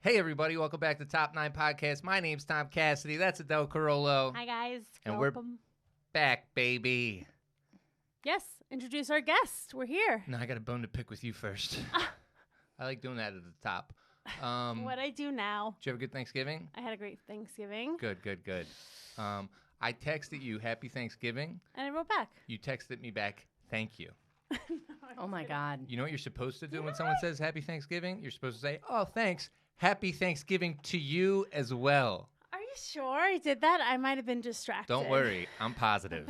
Hey, everybody. Welcome back to Top 9 Podcast. My name's Tom Cassidy. That's Adele Carollo. Hi, guys. And Welcome. we're back, baby. Yes, introduce our guest. We're here. No, I got a bone to pick with you first. I like doing that at the top. What I do now. Did you have a good Thanksgiving? I had a great Thanksgiving. Good. I texted you Happy Thanksgiving. And I wrote back. You texted me back, thank you. Oh, my God. You know what you're supposed to do when someone says Happy Thanksgiving? You're supposed to say, oh, thanks. Happy Thanksgiving to you as well. Are you sure I did that? I might have been distracted. Don't worry. I'm positive.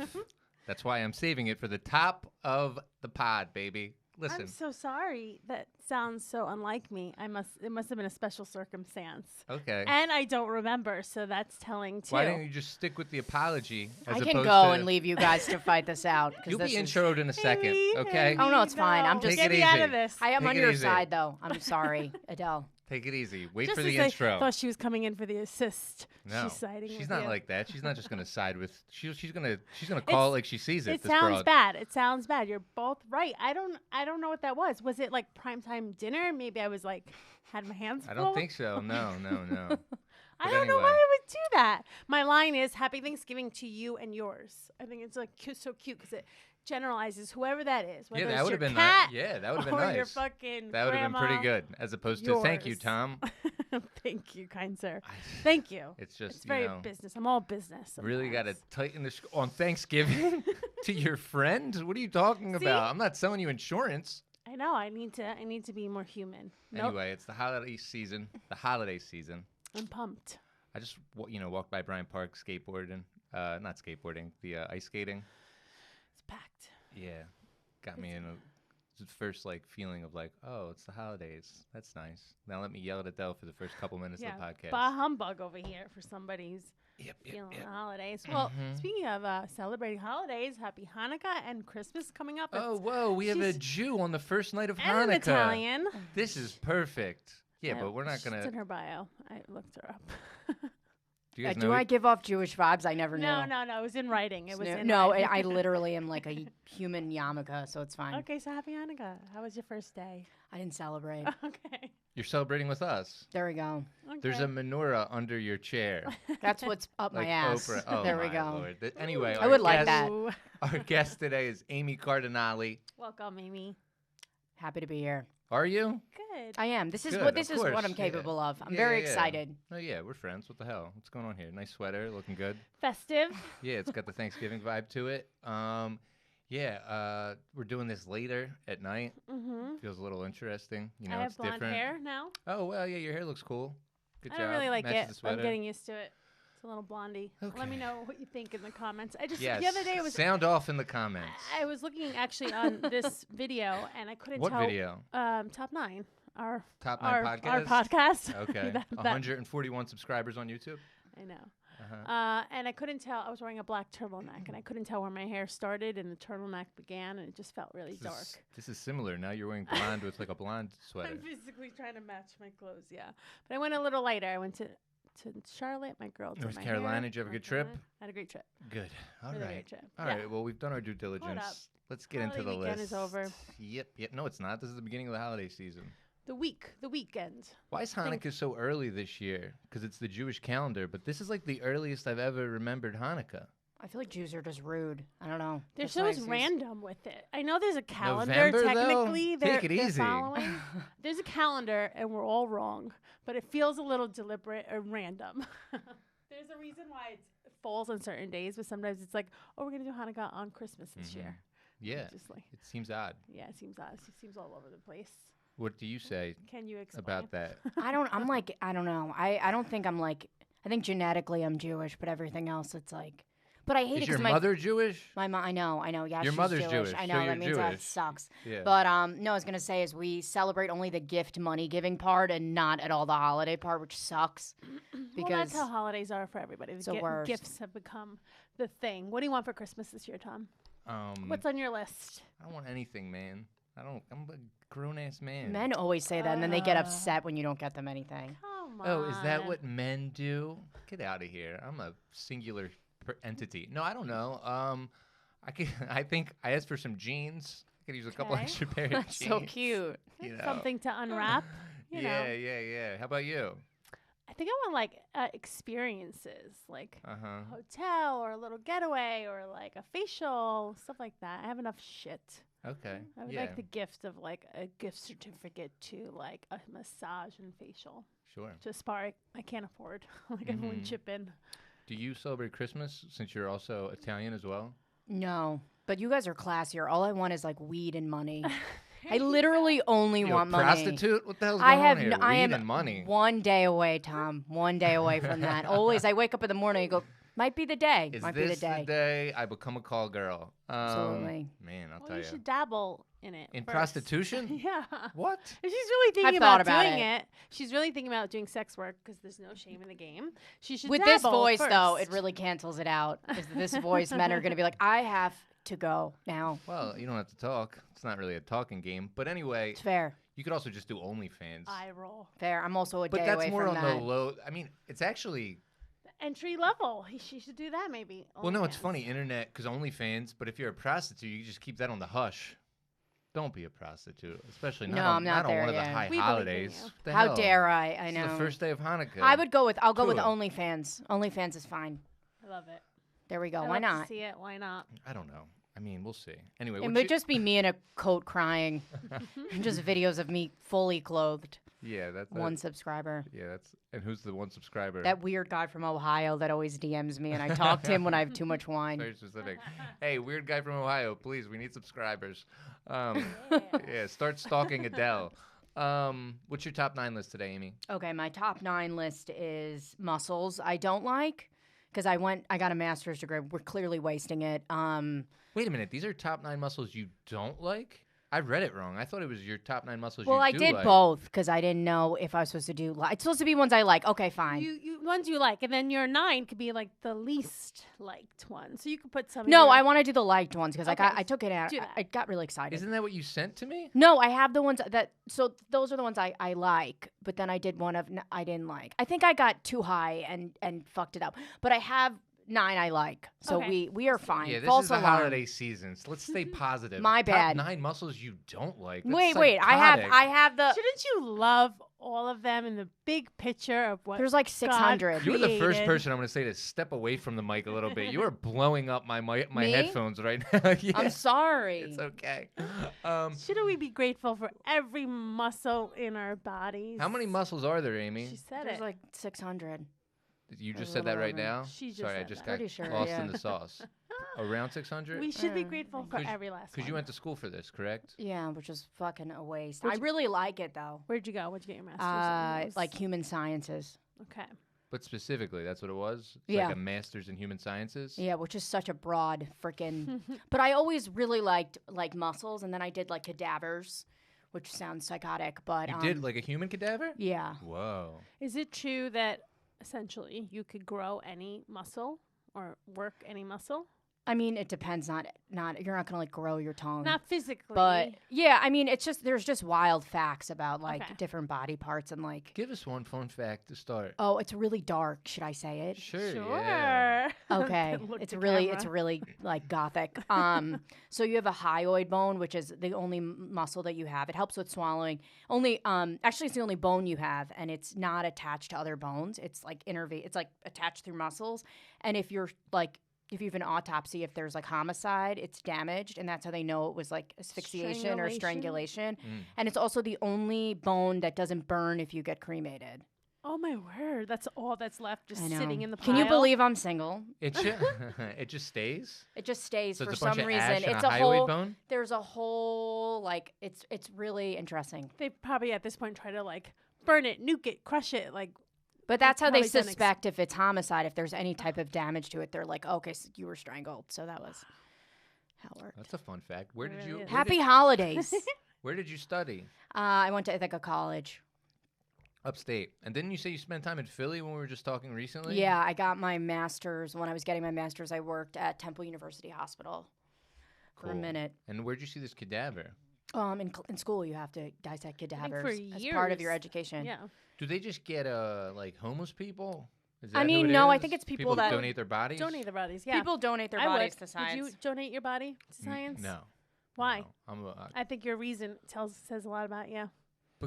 That's why I'm saving it for the top of the pod, baby. Listen. I'm so sorry. That sounds so unlike me. It must have been a special circumstance. Okay. And I don't remember, so that's telling too. Why don't you just stick with the apology? I can go and leave you guys to fight this out. You'll be introed in a second, Amy, okay? Oh, no, it's fine. I'm just Take get it me out easy. of this. I am Take on it your easy. side, though. I'm sorry, Adele. Take it easy. Wait Just for to the say, intro. Thought she was coming in for the assist. No, She's siding she's with not you. like that. She's not just gonna side with. She's gonna call it like she sees it. It this sounds broad. bad. It sounds bad. You're both right. I don't know what that was. Was it like primetime dinner? Maybe I was like had my hands full. I don't think so. No. I But don't know why anyway. I would do that. My line is Happy Thanksgiving to you and yours. I think it's like so cute because it generalizes whoever that is. Whether Yeah, it's that would your have been cat nice. Yeah, that would have been or nice. your fucking That would have been pretty grandma. good, as opposed to thank you, Yours. Tom. Thank you, kind sir. Thank you. It's just It's very you know, business. I'm all business. really got to sometimes. tighten the on Thanksgiving to your friend. What are you talking See? about? I'm not selling you insurance. I know. I need to be more human. Nope. Anyway, it's the holiday season. I'm pumped. I just walked by Bryant Park skateboarding. Not skateboarding, the ice skating. It's packed. Yeah, got me in the first feeling of oh, it's the holidays. That's nice. Now let me yell at Adele for the first couple minutes Yeah, of the podcast. bah humbug over here for somebody who's Yep. feeling the holidays. Well, speaking of celebrating holidays, happy Hanukkah and Christmas coming up. Oh, whoa, we have a she's- Jew on the first night of and Hanukkah. an Italian. This is perfect. Yeah, but we're not It's gonna. in her bio. I looked her up. Do you guys know? Do I give off Jewish vibes? I never knew. No. It was in writing. It was in No, writing. I literally am like a human yarmulke, so it's fine. Okay, so happy Hanukkah. How was your first day? I didn't celebrate. Okay. You're celebrating with us. There we go. There's a menorah under your chair. That's what's up Like my ass. Oprah. Oh, there we my go. Lord. Anyway, I would like guest- that. Ooh. Our guest today is Amy Cardinale. Welcome, Amy. Happy to be here. Are you? Good. I am. This is Good, what this of is what course, I'm capable of. I'm Yeah, very yeah. excited. Oh yeah, we're friends. What the hell? What's going on here? Nice sweater, looking good. Festive. Yeah, it's got the Thanksgiving vibe to it. We're doing this later at night. Mm-hmm. Feels a little interesting. You know, I have it's blonde different. hair now. Oh well, yeah, your hair looks cool. Good I job. don't really like Matches it. the sweater. I'm getting used to it. It's a little blondie. Let me Okay. know what you think in the comments. I just Yes. the other day it was Sound off in the comments. I was looking actually on this video and I couldn't What tell. video? Top 9. Our Top 9 podcast. Our podcast. Okay. That- 141 subscribers on YouTube. I know. Uh-huh. And I couldn't tell. I was wearing a black turtleneck, and I couldn't tell where my hair started and the turtleneck began, and it just felt really dark. This is similar. Now you're wearing blonde with a blonde sweater. I'm physically trying to match my clothes, yeah. But I went a little lighter. I went to Charlotte. My girl did North my Carolina. hair. Did you have a good North trip? Carolina. I had a great trip. Good. All Really right. great trip. All Yeah. right. Well, we've done our due diligence. Let's get into Holiday the weekend list. is over. Yep. No, it's not. This is the beginning of the holiday season. The weekend. Why is Hanukkah so early this year? Because it's the Jewish calendar, but this is like the earliest I've ever remembered Hanukkah. I feel like Jews are just rude. I don't know. They're That's so why it's random with it. I know there's a calendar. November, though? Technically, they're, Take it they're easy. following. There's a calendar, and we're all wrong. But it feels a little deliberate or random. There's a reason why it falls on certain days, but sometimes it's like, oh, we're gonna do Hanukkah on Christmas this year. Yeah. Just like, It seems odd. yeah, it seems odd. It seems all over the place. What do you say Can you explain about that? I don't know. I don't think I'm like, I think genetically I'm Jewish, but everything else it's like, but I hate it Is your because mother Jewish? my mom, I know. Yeah, Your she's mother's Jewish, I so know, you're that means that Jewish. sucks. Yeah. But no, I was gonna say is we celebrate only the gift money giving part and not at all the holiday part, which sucks. Well, that's how holidays are for everybody. It's the worst. Gifts have become the thing. What do you want for Christmas this year, Tom? What's on your list? I don't want anything, man. I'm a grown ass man. men always say that, and then they get upset when you don't get them anything. Come on. Oh, is that what men do? Get out of here. I'm a singular entity. No, I don't know. I think I asked for some jeans. I could use a couple Okay. extra pair of That's jeans. so cute. You know. Something to unwrap? You know. Yeah. How about you? I think I want like experiences, like Uh-huh. hotel or a little getaway or like a facial, stuff like that. I have enough shit. Okay. I would like the gift of like a gift certificate to like a massage and facial. Sure. To a spa I can't afford. Like everyone chip in. Do you celebrate Christmas since you're also Italian as well? No, but you guys are classier. All I want is like weed and money. I literally only want money. Prostitute? What the hell's going on here? I Weed am and money. 1 day away, Tom. 1 day away from that. Always, I wake up in the morning and go, might be the day. Is might this be the day I become a call girl? Absolutely. Man, I'll Well, tell you you. should dabble in it. In first. prostitution? Yeah. What? If she's really thinking thought about about doing it. it, she's really thinking about doing sex work because there's no shame in the game. She should With dabble this voice, though, first. it really cancels it out. Is this voice, men are going to be like, I have to go now. Well, you don't have to talk. It's not really a talking game. But anyway, It's fair. you could also just do OnlyFans. eye roll. Fair. I'm also a But day that's away more from on that. the low. I mean, it's actually. Entry level. She should do that maybe. Well, no, it's OnlyFans. funny, internet, because OnlyFans. But if you're a prostitute, you just keep that on the hush. Don't be a prostitute, especially not No, on, I'm not on there one of the yet. high We believe in holidays. you. The How hell? dare I? I It's know. the first day of Hanukkah. I'll go with Cool. OnlyFans. OnlyFans is fine. I love it. There we go. I Why love to not? see it. Why not? I don't know. I mean, we'll see. Anyway, It what would you- just be me in a coat crying. Just videos of me fully clothed. yeah, that's One subscriber. Yeah, that's and who's the one subscriber? That weird guy from Ohio that always DMs me, and I talk to him when I have too much wine. Very specific. Hey, weird guy from Ohio, please, we need subscribers. Yeah, start stalking Adele. What's your top 9 list today, Amy? Okay, my top 9 list is muscles I don't like because I got a master's degree. We're clearly wasting it. Wait a minute, these are top 9 muscles you don't like? I read it wrong. I thought it was your top 9 muscles Well, you I do did like. both because I didn't know if I was supposed to do. It's supposed to be ones I like. Okay, fine. You ones you like, and then your 9 could be like the least liked one. So you could put some. No, I want to do the liked ones because Okay, I took it out. do that. I got really excited. Isn't that what you sent to me? No, I have the ones that. So those are the ones I like, but then I did one of I didn't like. I think I got too high and fucked it up. But I have 9 I like, so Okay. we are fine. Yeah, this False is the alarm. holiday season. So let's stay positive. My Top bad. 9 muscles you don't like. That's Wait. I psychotic. have the. Shouldn't you love all of them in the big picture of what? There's like God 600. You're the first created? person I'm going to say to step away from the mic a little bit. You are blowing up my Me? headphones right now. Yeah, I'm sorry. it's okay. Shouldn't we be grateful for every muscle in our bodies? How many muscles are there, Amy? She said There's it. like 600. You There's just a said that little right over. now? She just Sorry, I said just that. got Pretty sure, lost yeah. in the sauce. Around 600? We should be grateful for Cause- every last one. Because you went to school for this, correct? Yeah, which is fucking a waste. Where'd I you- really like it though. Where'd you go? Where'd you get your master's? in? It Like was- human sciences. Okay. But specifically, that's what it was? It's Yeah. like a master's in human sciences? Yeah, which is such a broad freaking. But I always really liked like muscles, and then I did like cadavers, which sounds psychotic, but You did like a human cadaver? yeah. Whoa. Is it true that essentially you could grow any muscle or work any muscle? I mean, it depends. Not you're not gonna like grow your tongue. Not physically. But yeah, I mean, it's just there's just wild facts about like Okay. different body parts and like. Give us one fun fact to start. Oh, it's really dark. Should I say it? Sure. Sure. Yeah. Okay, Look it's to really camera. like gothic. So you have a hyoid bone, which is the only muscle that you have. It helps with swallowing. Actually, it's the only bone you have, and it's not attached to other bones. It's like It's like attached through muscles. And if you have an autopsy, if there's like homicide, it's damaged, and that's how they know it was like asphyxiation or strangulation. And it's also the only bone that doesn't burn if you get cremated. Oh my word! That's all that's left, just I know. sitting in the pile. Can you believe I'm single? It, it just stays? It just stays So for it's a bunch some of reason. ash and It's a a hyoid whole. bone? There's a whole like it's really interesting. They probably at this point try to like burn it, nuke it, crush it, like. But that's how they probably done suspect if it's homicide. If there's any type of damage to it, they're like, okay, so you were strangled. So that was how it worked. That's a fun fact. Where did It you really is. Happy holidays. Where did you study? I went to Ithaca College. Upstate. And didn't you say you spent time in Philly when we were just talking recently? Yeah, I got my master's. When I was getting my master's, I worked at Temple University Hospital for a Cool. minute. And where'd you see this cadaver? In school, you have to dissect cadavers for as part of your years. education. Yeah. Do they just get like homeless people? Is I that who mean, it no, I is? think it's people who that- donate their bodies. Donate their bodies. Yeah. People donate their I bodies would. to science. Would you donate your body to science? No. Why? No. I think your reason says a lot about you.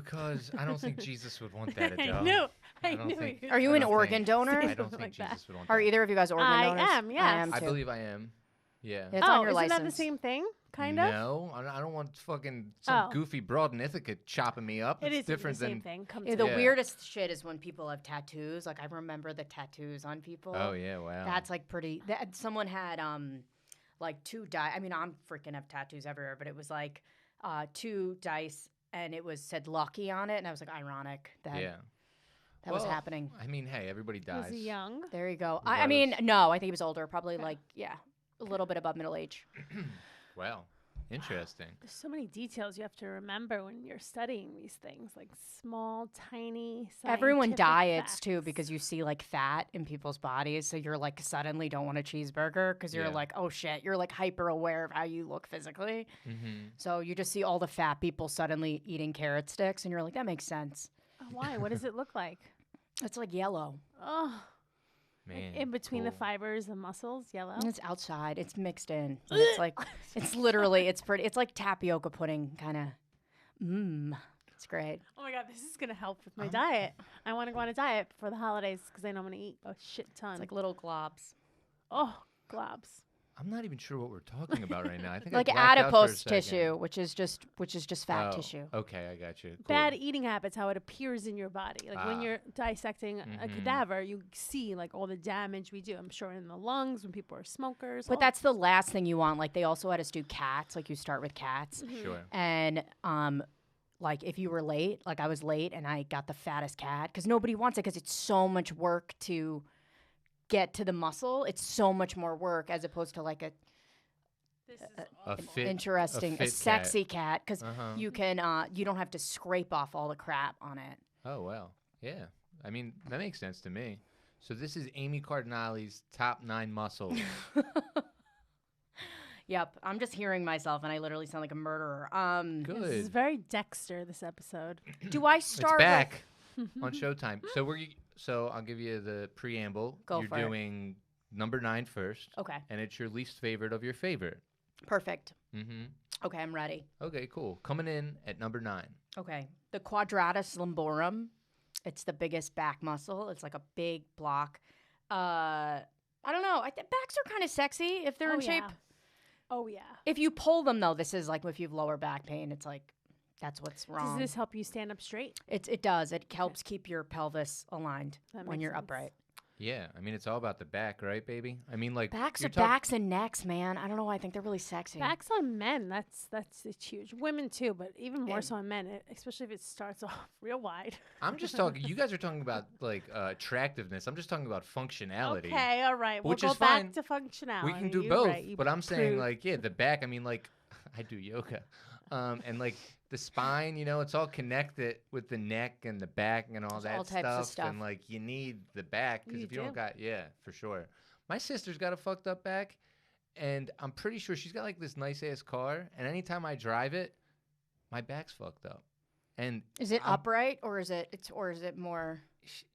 Because I don't think Jesus would want that, Adele. I don't knew. think- Are you I an don't organ think- donor? I don't think Like that. Jesus would want Are that. either of you guys organ I donors? am, I yes. am I too. believe I am. Yeah. It's on your isn't that the license. same thing? Kind of. No, I don't want fucking some Oh. goofy broad in Ithaca chopping me up. It It's is different the same than. thing. Come Yeah, to the me. Yeah. weirdest shit is when people have tattoos. Like I remember the tattoos on people. Oh yeah, wow. That's like pretty. Someone had like I mean, I'm freaking have tattoos everywhere, but it was like 2 dice, and it said lucky on it, and I was like, ironic that yeah. that was Well, happening. I mean, hey, everybody dies. Was he young? There you go. I mean, Regardless. no, I think he was older, probably Okay. like a little bit above middle age. Wow, interesting. There's so many details you have to remember when you're studying these things, like small, tiny. Everyone scientific diets too facts. because you see like fat in people's bodies, so you're like suddenly don't want a cheeseburger because you're Yeah. like, oh shit, you're like hyper aware of how you look physically. Mm-hmm. So you just see all the fat people suddenly eating carrot sticks, and you're like, that makes sense. Oh, why? What does it look like? It's like yellow. Oh, Man, in between the cool. fibers and muscles, yellow. And it's outside. It's mixed in. And it's like it's literally it's pretty. It's like tapioca pudding kind of. It's great. Oh my god, this is gonna help with my diet. I want to go on a diet for the holidays because I know I'm gonna eat a shit ton. It's like little globs. oh, globs. I'm not even sure what we're talking about right now. I think Like I blacked out for a adipose second. tissue, which is just fat Oh, tissue. Okay, I got you. Cool. Bad eating habits, how it appears in your body. Like when Ah. you're dissecting a Mhm. cadaver, you see like all the damage we do. I'm sure in the lungs when people are smokers. But all- that's the last thing you want. Like they also had us do cats. Like you start with cats, Sure. and like if you were late, like I was late and I got the fattest cat because nobody wants it because it's so much work to get to the muscle. It's so much more work as opposed to like This is A fit. interesting, a fit sexy cat because Uh-huh. you can you don't have to scrape off all the crap on it. Oh well, yeah. I mean, that makes sense to me. So this is Amy Cardinale's top 9 muscles. Yep, I'm just hearing myself and I literally sound like a murderer. Good. This is very Dexter. This episode. Do I It's start back on Showtime. So I'll give you the preamble. Go You're for it. doing number 9 first, Okay, and it's your least favorite of your favorite. perfect. Mm-hmm. Okay, I'm ready. Okay, cool. Coming in at number 9. Okay, the Quadratus Lumborum. It's the biggest back muscle. It's like a big block. I don't know. Backs are kind of sexy if they're in shape. Oh yeah. If you pull them though, this is like if you have lower back pain. It's like that's what's wrong. Does this help you stand up straight? It does. It helps keep your pelvis aligned That when makes you're sense. upright. Yeah, I mean it's all about the back, right, baby? I mean, like Backs you're are backs and necks, man. I don't know why I think they're really sexy. Backs on men, it's huge. Women too, but even more Yeah. so on men, especially if it starts off real wide. I'm just talking. You guys are talking about like attractiveness. I'm just talking about functionality. Okay, all right. Which we'll is go fine. back to functionality. We can do You're both, right, you but I'm saying prude. like the back. I mean like I do yoga, and like the spine. It's all connected with the neck and the back and all There's that all types of stuff. And like you need the back because You if you don't do. got for sure. My sister's got a fucked up back, and I'm pretty sure she's got like this nice ass car, and anytime I drive it, my back's fucked up. And Is it I'm- upright or is it more?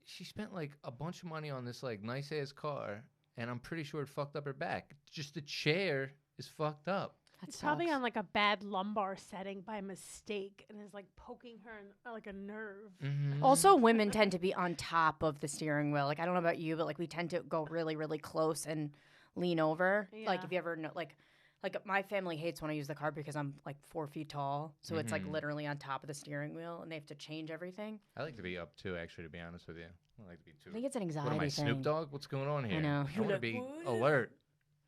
she spent like a bunch of money on this like nice ass car, and I'm pretty sure it fucked up her back. Just the chair is fucked up. That It's probably sucks. on like a bad lumbar setting by mistake and is like poking her in like a nerve. Mm-hmm. Also, women tend to be on top of the steering wheel. Like I don't know about you, but like we tend to go really, really close and lean over. Like Yeah. if you ever know, like my family hates when I use the car because I'm like 4 feet tall, so it's like Mhm. literally on top of the steering wheel, and they have to change everything. I like to be up too, actually, to be honest with you. I like to be too. I think it's an What anxiety am I, thing. Snoop Dogg? What's going on here? know. I You're want to like, be "What?" alert.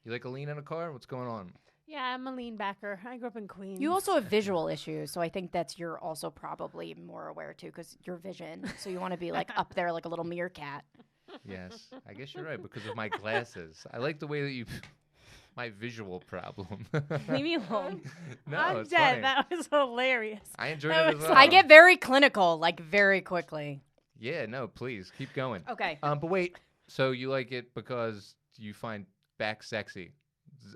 You like a lean in a car? What's going on? Yeah, I'm a lean backer. I grew up in Queens. You also have visual issues, so I think you're also probably more aware too because your vision. So you want to be like up there like a little meerkat. Yes, I guess you're right because of my glasses. I like the way that you. My visual problem. Leave me alone. No, I'm it's dead. funny. That was hilarious. I enjoyed that it as was- well. I get very clinical, like very quickly. Yeah, no, please keep going. Okay. But wait. So you like it because you find back sexy?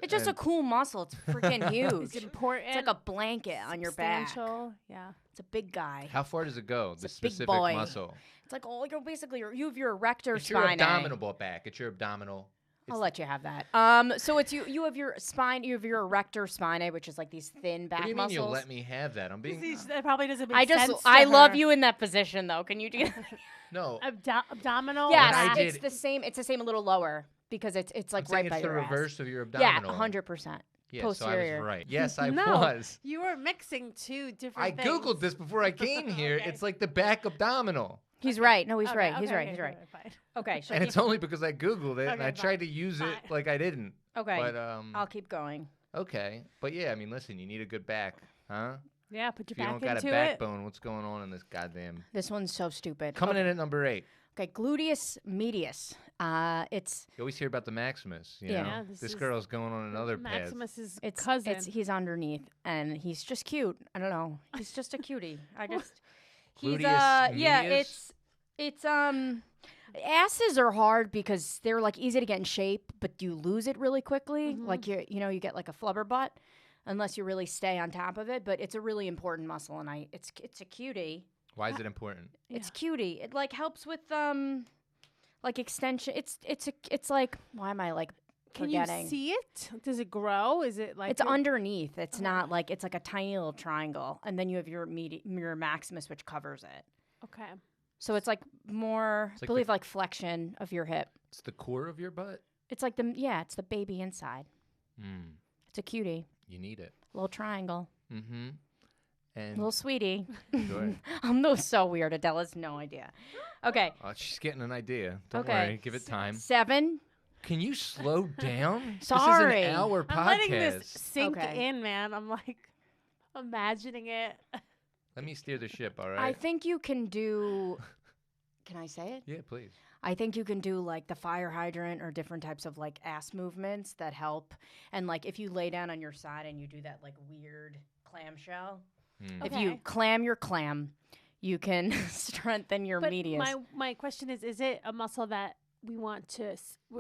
It's just a And- cool muscle. It's freaking huge. It's important. It's like a blanket on your back. substantial. Yeah. It's a big guy. How far does it go? It's The a big specific boy. muscle. It's like, oh, you're basically you have your erector It's your spine. abdominal back. It's your abdominal. I'll let you have that. So it's you have your spine, you have your erector spinae, which is like these thin back What do you mean muscles. you'll let me have that? I'm being That probably doesn't make sense. I to love her. you in that position though. Can you do that? no. Abdominal. Yes, I back. did- it's the same. It's the same, a little lower because it's like I'm saying right by it's the your ass. reverse of your Yeah, abdominal. 100%. Yeah, posterior. so I was right. Yes, I No, was. you were mixing two different I things. googled this before I came here. Okay. It's like the back abdominal. He's right. No, he's Okay, right. He's okay, right. okay, He's right. fine. Okay, so And it's only because I googled it and Okay, I tried to use it fine. like I didn't. okay. But I'll keep going. okay. But yeah, I mean, listen, you need a good back, huh? Yeah, put your If you back don't got a into backbone, what's going on in this goddamn? This one's so stupid. Coming in at number 8. Okay, Gluteus Medius. It's You always hear about the Maximus. You Yeah. know? Yeah, this this is girl's going on another path. Maximus's it's cousin. he's underneath and he's just cute. I don't know. He's just a cutie. I just he's Gluteus yeah, medius? it's asses are hard because they're like easy to get in shape, but you lose it really quickly. Mm-hmm. Like you get like a flubber butt unless you really stay on top of it, but it's a really important muscle and it's a cutie. Why is it important? It's cutie. It like helps with like extension. It's like why am I like Can forgetting? you see it? Does it grow? Is it like It's underneath. It's not like it's like a tiny little triangle, and then you have your maximus, which covers it. Okay. So it's like more, It's like I believe, like flexion of your hip. It's the core of your butt. It's like it's the baby inside. It's a cutie, You need it. little triangle, Mm-hmm. And little sweetie. Sure. I'm so weird. Adele has no idea. Okay, She's getting an idea. Don't Okay. worry. Give it time. 7. Can you slow down? Sorry. This is an hour podcast. I'm letting this sink Okay. in, man. I'm like imagining it. Let me steer the ship, all I right? think you can do. Can I say it? Yeah, please. I think you can do like the fire hydrant or different types of like ass movements that help. And like if you lay down on your side and you do that like weird clamshell, if you Okay. clam your clam, you can strengthen your But medius. my question is it a muscle that we want to,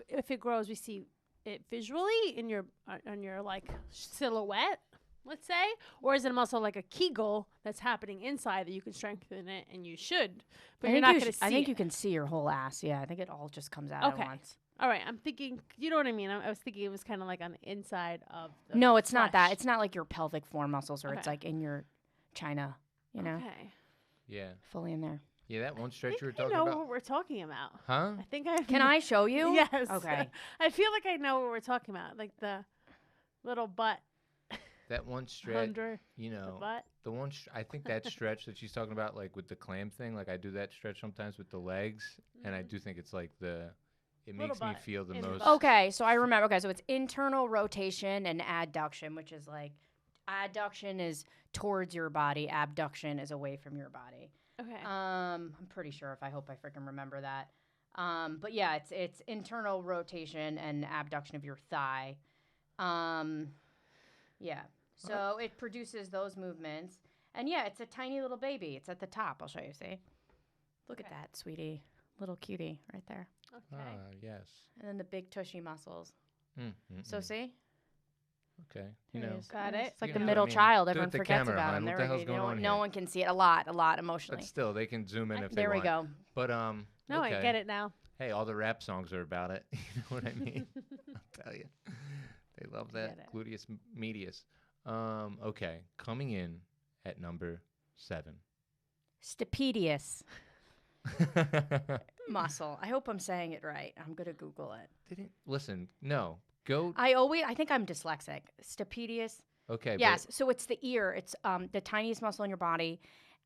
if it grows, we see it visually in your on your like silhouette, let's say, or is it a muscle like a Kegel that's happening inside that you can strengthen it and you should, but you're not going to see I think it. you can see your whole ass. Yeah, I think it all just comes out Okay. at once. All right, I'm thinking, you know what I mean? I was thinking it was kind of like on the inside of the No, it's not that. flesh. It's not like your pelvic floor muscles or it's Okay. like in your china, you know, Okay. Yeah. fully in there. Yeah, that one I stretch think you were I talking know about. what we're talking about. Huh? I think I Can I show you? Yes. Okay. I feel like I know what we're talking about, like the little butt That one stretch, under you the know, butt. the one, I think that stretch that she's talking about, like with the clam thing, like I do that stretch sometimes with the legs, and I do think it's like it Little makes me butt feel the in the most. butt. Okay, so I remember. Okay, so it's internal rotation and adduction, which is like adduction is towards your body, abduction is away from your body. Okay. I'm pretty sure. I hope I freaking remember that. But yeah, it's internal rotation and abduction of your thigh. Yeah. So it produces those movements, and yeah, it's a tiny little baby. It's at the top. I'll show you. See? Look at Okay. that, sweetie, little cutie right there, Okay. Yes. and then the big tushy muscles. So see? Okay. There You he know. is. Got There he it. is. It's like You the know what I middle mean. child. Do it Everyone the forgets camera, about hon. him. What There the we hell's go. going on No here? one can see it. A lot emotionally. But still, they can zoom in if they There we want. go. But No, okay. I get it now. Hey, all the rap songs are about it. You know what I mean? I'll tell you. They love Get that it. gluteus medius. Okay, coming in at number 7. Stapedius muscle. I hope I'm saying it right. I'm gonna Google it. Didn't listen. No, go. I think I'm dyslexic. Stapedius. Okay. Yes. So it's the ear. It's the tiniest muscle in your body,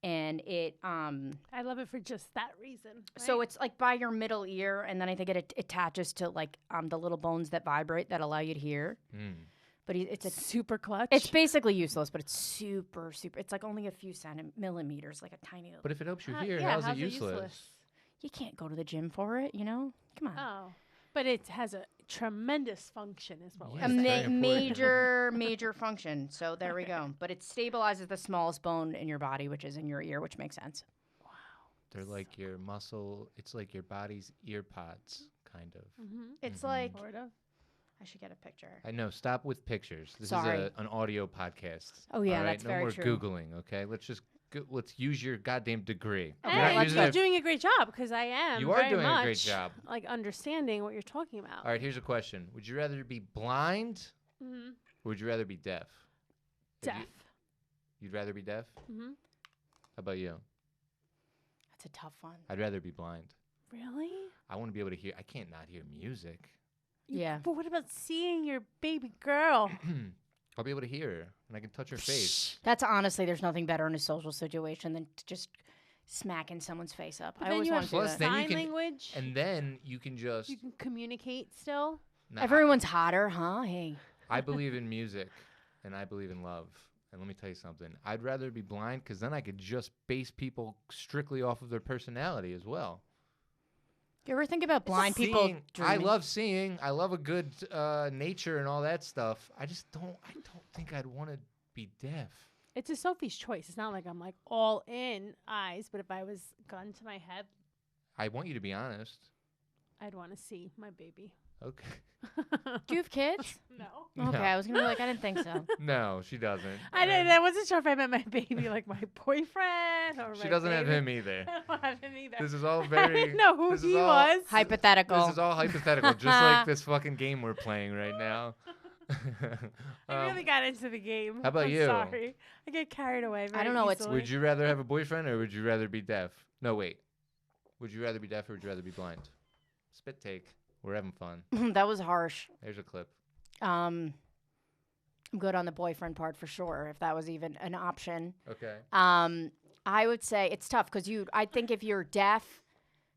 and it I love it for just that reason. So right? it's like by your middle ear, and then I think it attaches to like the little bones that vibrate that allow you to hear. But it's a super clutch. It's basically useless, but it's super. It's like only a few millimeters, like a tiny little. But if it helps you How- hear, yeah, how's it how's it useless? You can't go to the gym for it, you know? Come on. Oh, but it has a tremendous function, is what Yeah, we're it's saying. very important. major function. So there we go. But it stabilizes the smallest bone in your body, which is in your ear, which makes sense. They're like your muscle. It's like your body's ear pods, kind of. It's like Sort of. I should get a picture. I know. Stop with pictures. This Sorry. is an audio podcast. Oh, yeah, all right? that's no very more true. Googling, okay? Let's just let's use your goddamn degree. Okay, Hey, let's you're go. doing a great job because I am. You are very doing a much, great job. Like understanding what you're talking about. All right, here's a question: would you rather be blind, Mm-hmm. or would you rather be deaf? If Deaf. You'd rather be deaf? Mm-hmm. How about you? That's a tough one. I'd rather be blind. Really? I want to be able to hear. I can't not hear music. Yeah. But what about seeing your baby girl? I'll be able to hear her, and I can touch her face. That's honestly, there's nothing better in a social situation than just smacking someone's face up. But I then always you want have to do Plus, that. then you sign can- language. And then you can just. You can communicate still. Nah, Everyone's hotter, huh? Hey. I believe in music, and I believe in love. And let me tell you something. I'd rather be blind because then I could just base people strictly off of their personality as well. You ever think about blind people Seeing- I dreaming? love seeing. I love a good nature and all that stuff. I just don't. I don't think I'd want to be deaf. It's a Sophie's choice. It's not like I'm like all in eyes, but if I was gun to my head, I want you to be honest. I'd want to see my baby. Okay. Do you have kids? No. Okay, No. I was gonna be like, I didn't think so. No, she doesn't. I wasn't sure if I meant my baby like my boyfriend or She my doesn't have baby. him either. I don't have him either. This is all I very. didn't know who this is he all- was. Hypothetical. This is all hypothetical, just like this fucking game we're playing right now. I really got into the game. how about I'm you? Sorry. I get carried away very I don't know what's- easily. Would you rather have a boyfriend or would you rather be deaf? No, wait. Would you rather be deaf or would you rather be blind? Spit take. We're having fun. That was harsh. There's a clip. I'm good on the boyfriend part for sure, if that was even an option. Okay. I would say it's tough because I think if you're deaf,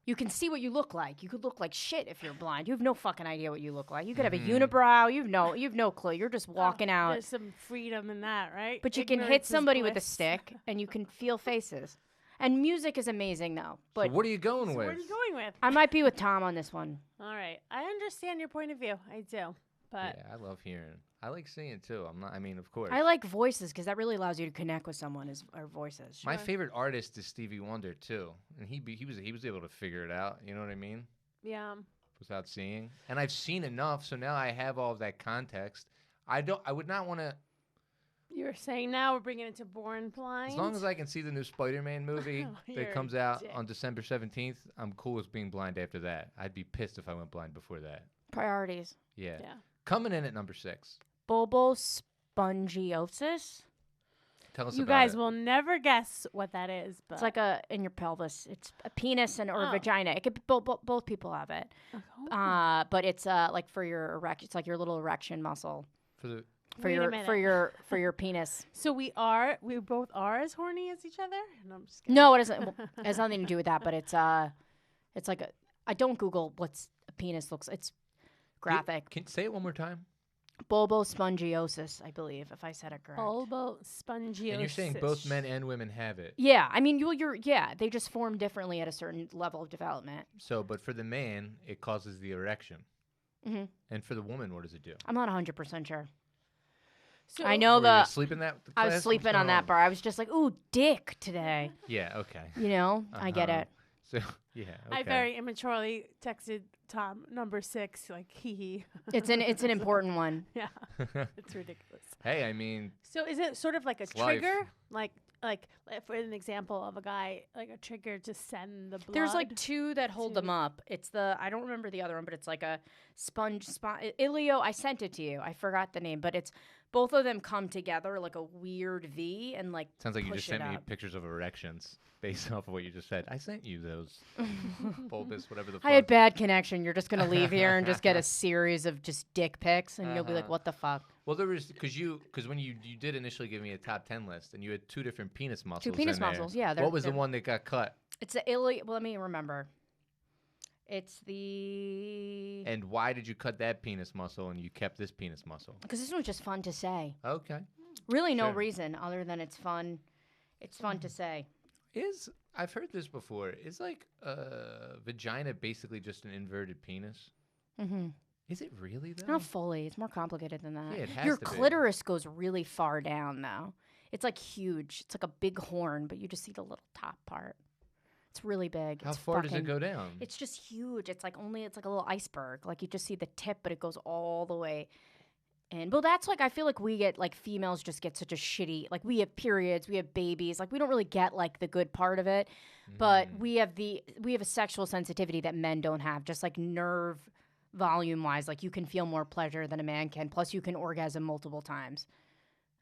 you can see what you look like. You could look like shit if you're blind. You have no fucking idea what you look like. You could have a unibrow. You've no clue. You're just walking out. There's some freedom in that, right? But you can hit Ignorance is somebody with a bliss. stick, and you can feel faces. And music is amazing, though. But So what are you going So with? what are you going with? I might be with Tom on this one. All right. I understand your point of view. I do. But Yeah, I love hearing. I like singing too. I mean, of course. I like voices because that really allows you to connect with someone. Is our voices. My Sure. favorite artist is Stevie Wonder too, and he was able to figure it out. You know what I mean? yeah. Without seeing, and I've seen enough, so now I have all of that context. I would not want to. You're saying now we're bringing it to Born Blind? As long as I can see the new Spider-Man movie Oh, you're that a comes out dick. on December 17th, I'm cool with being blind after that. I'd be pissed if I went blind before that. Priorities. Yeah. Yeah. Coming in at number 6. Bulbospongiosis. Tell us You about guys it. will never guess what that is. But It's like in your pelvis. It's a penis or Oh. vagina. It could be both people have it. Oh. But it's like for your erection. It's like your little erection muscle For the for Wait a your minute. for your penis. So we both are as horny as each other? No, I'm just kidding. No, it doesn't. It has nothing to do with that. But it's like I don't Google what's a penis looks. It's graphic. Can say it one more time? Bulbospongiosis, I believe, if I said it correct. Bulbospongiosis. And you're saying both men and women have it. Yeah, I mean, they just form differently at a certain level of development. So, but for the man, it causes the erection. Mhm. And for the woman, what does it do? I'm not 100% sure. So I know Were you the. sleeping that I class? was What's sleeping going on that bar. I was just like, ooh, dick today. Yeah, okay. You know, I get Uh-huh. it. So, yeah, okay. I very immaturely texted Tom number 6, like, hee hee. It's an important one. Yeah. It's ridiculous. Hey, I mean, So is it sort of like a It's life. trigger? Like for an example of a guy, like a trigger to send the blood? There's like two that hold to- them up. It's I don't remember the other one, but it's like a sponge ilio. I sent it to you. I forgot the name, but it's both of them come together like a weird V and like sounds like you push just sent it me up. pictures of erections based off of what you just said. I sent you those bulbous, whatever the fuck. I had bad connection. You're just gonna leave here and just get a series of just dick pics, and you'll be like, Uh-huh. "What the fuck?" Well, there was because when you did initially give me a top 10 list, and you had 2 different penis muscles. Two penis in there. muscles. Yeah. What was the they're- one that got cut, It's the ilio. Well, let me remember. It's the and why did you cut that penis muscle and you kept this penis muscle? because this was just fun to say. Okay. Really, no Sure. reason other than it's fun. It's fun to say. I've heard this before. Is like vagina basically just an inverted penis? Mm-hmm. Is it really though? Not fully. It's more complicated than that. Yeah, it has Your to be. clitoris goes really far down, though. It's like huge. It's like a big horn, but you just see the little top part. It's really big. How It's far does it fucking- go down? It's just huge. It's like a little iceberg. Like you just see the tip, but it goes all the way. And well, that's like I feel like we get like females just get such a shitty like we have periods, we have babies, like we don't really get like the good part of it, but we have a sexual sensitivity that men don't have, just like nerve volume wise. Like you can feel more pleasure than a man can. Plus, you can orgasm multiple times.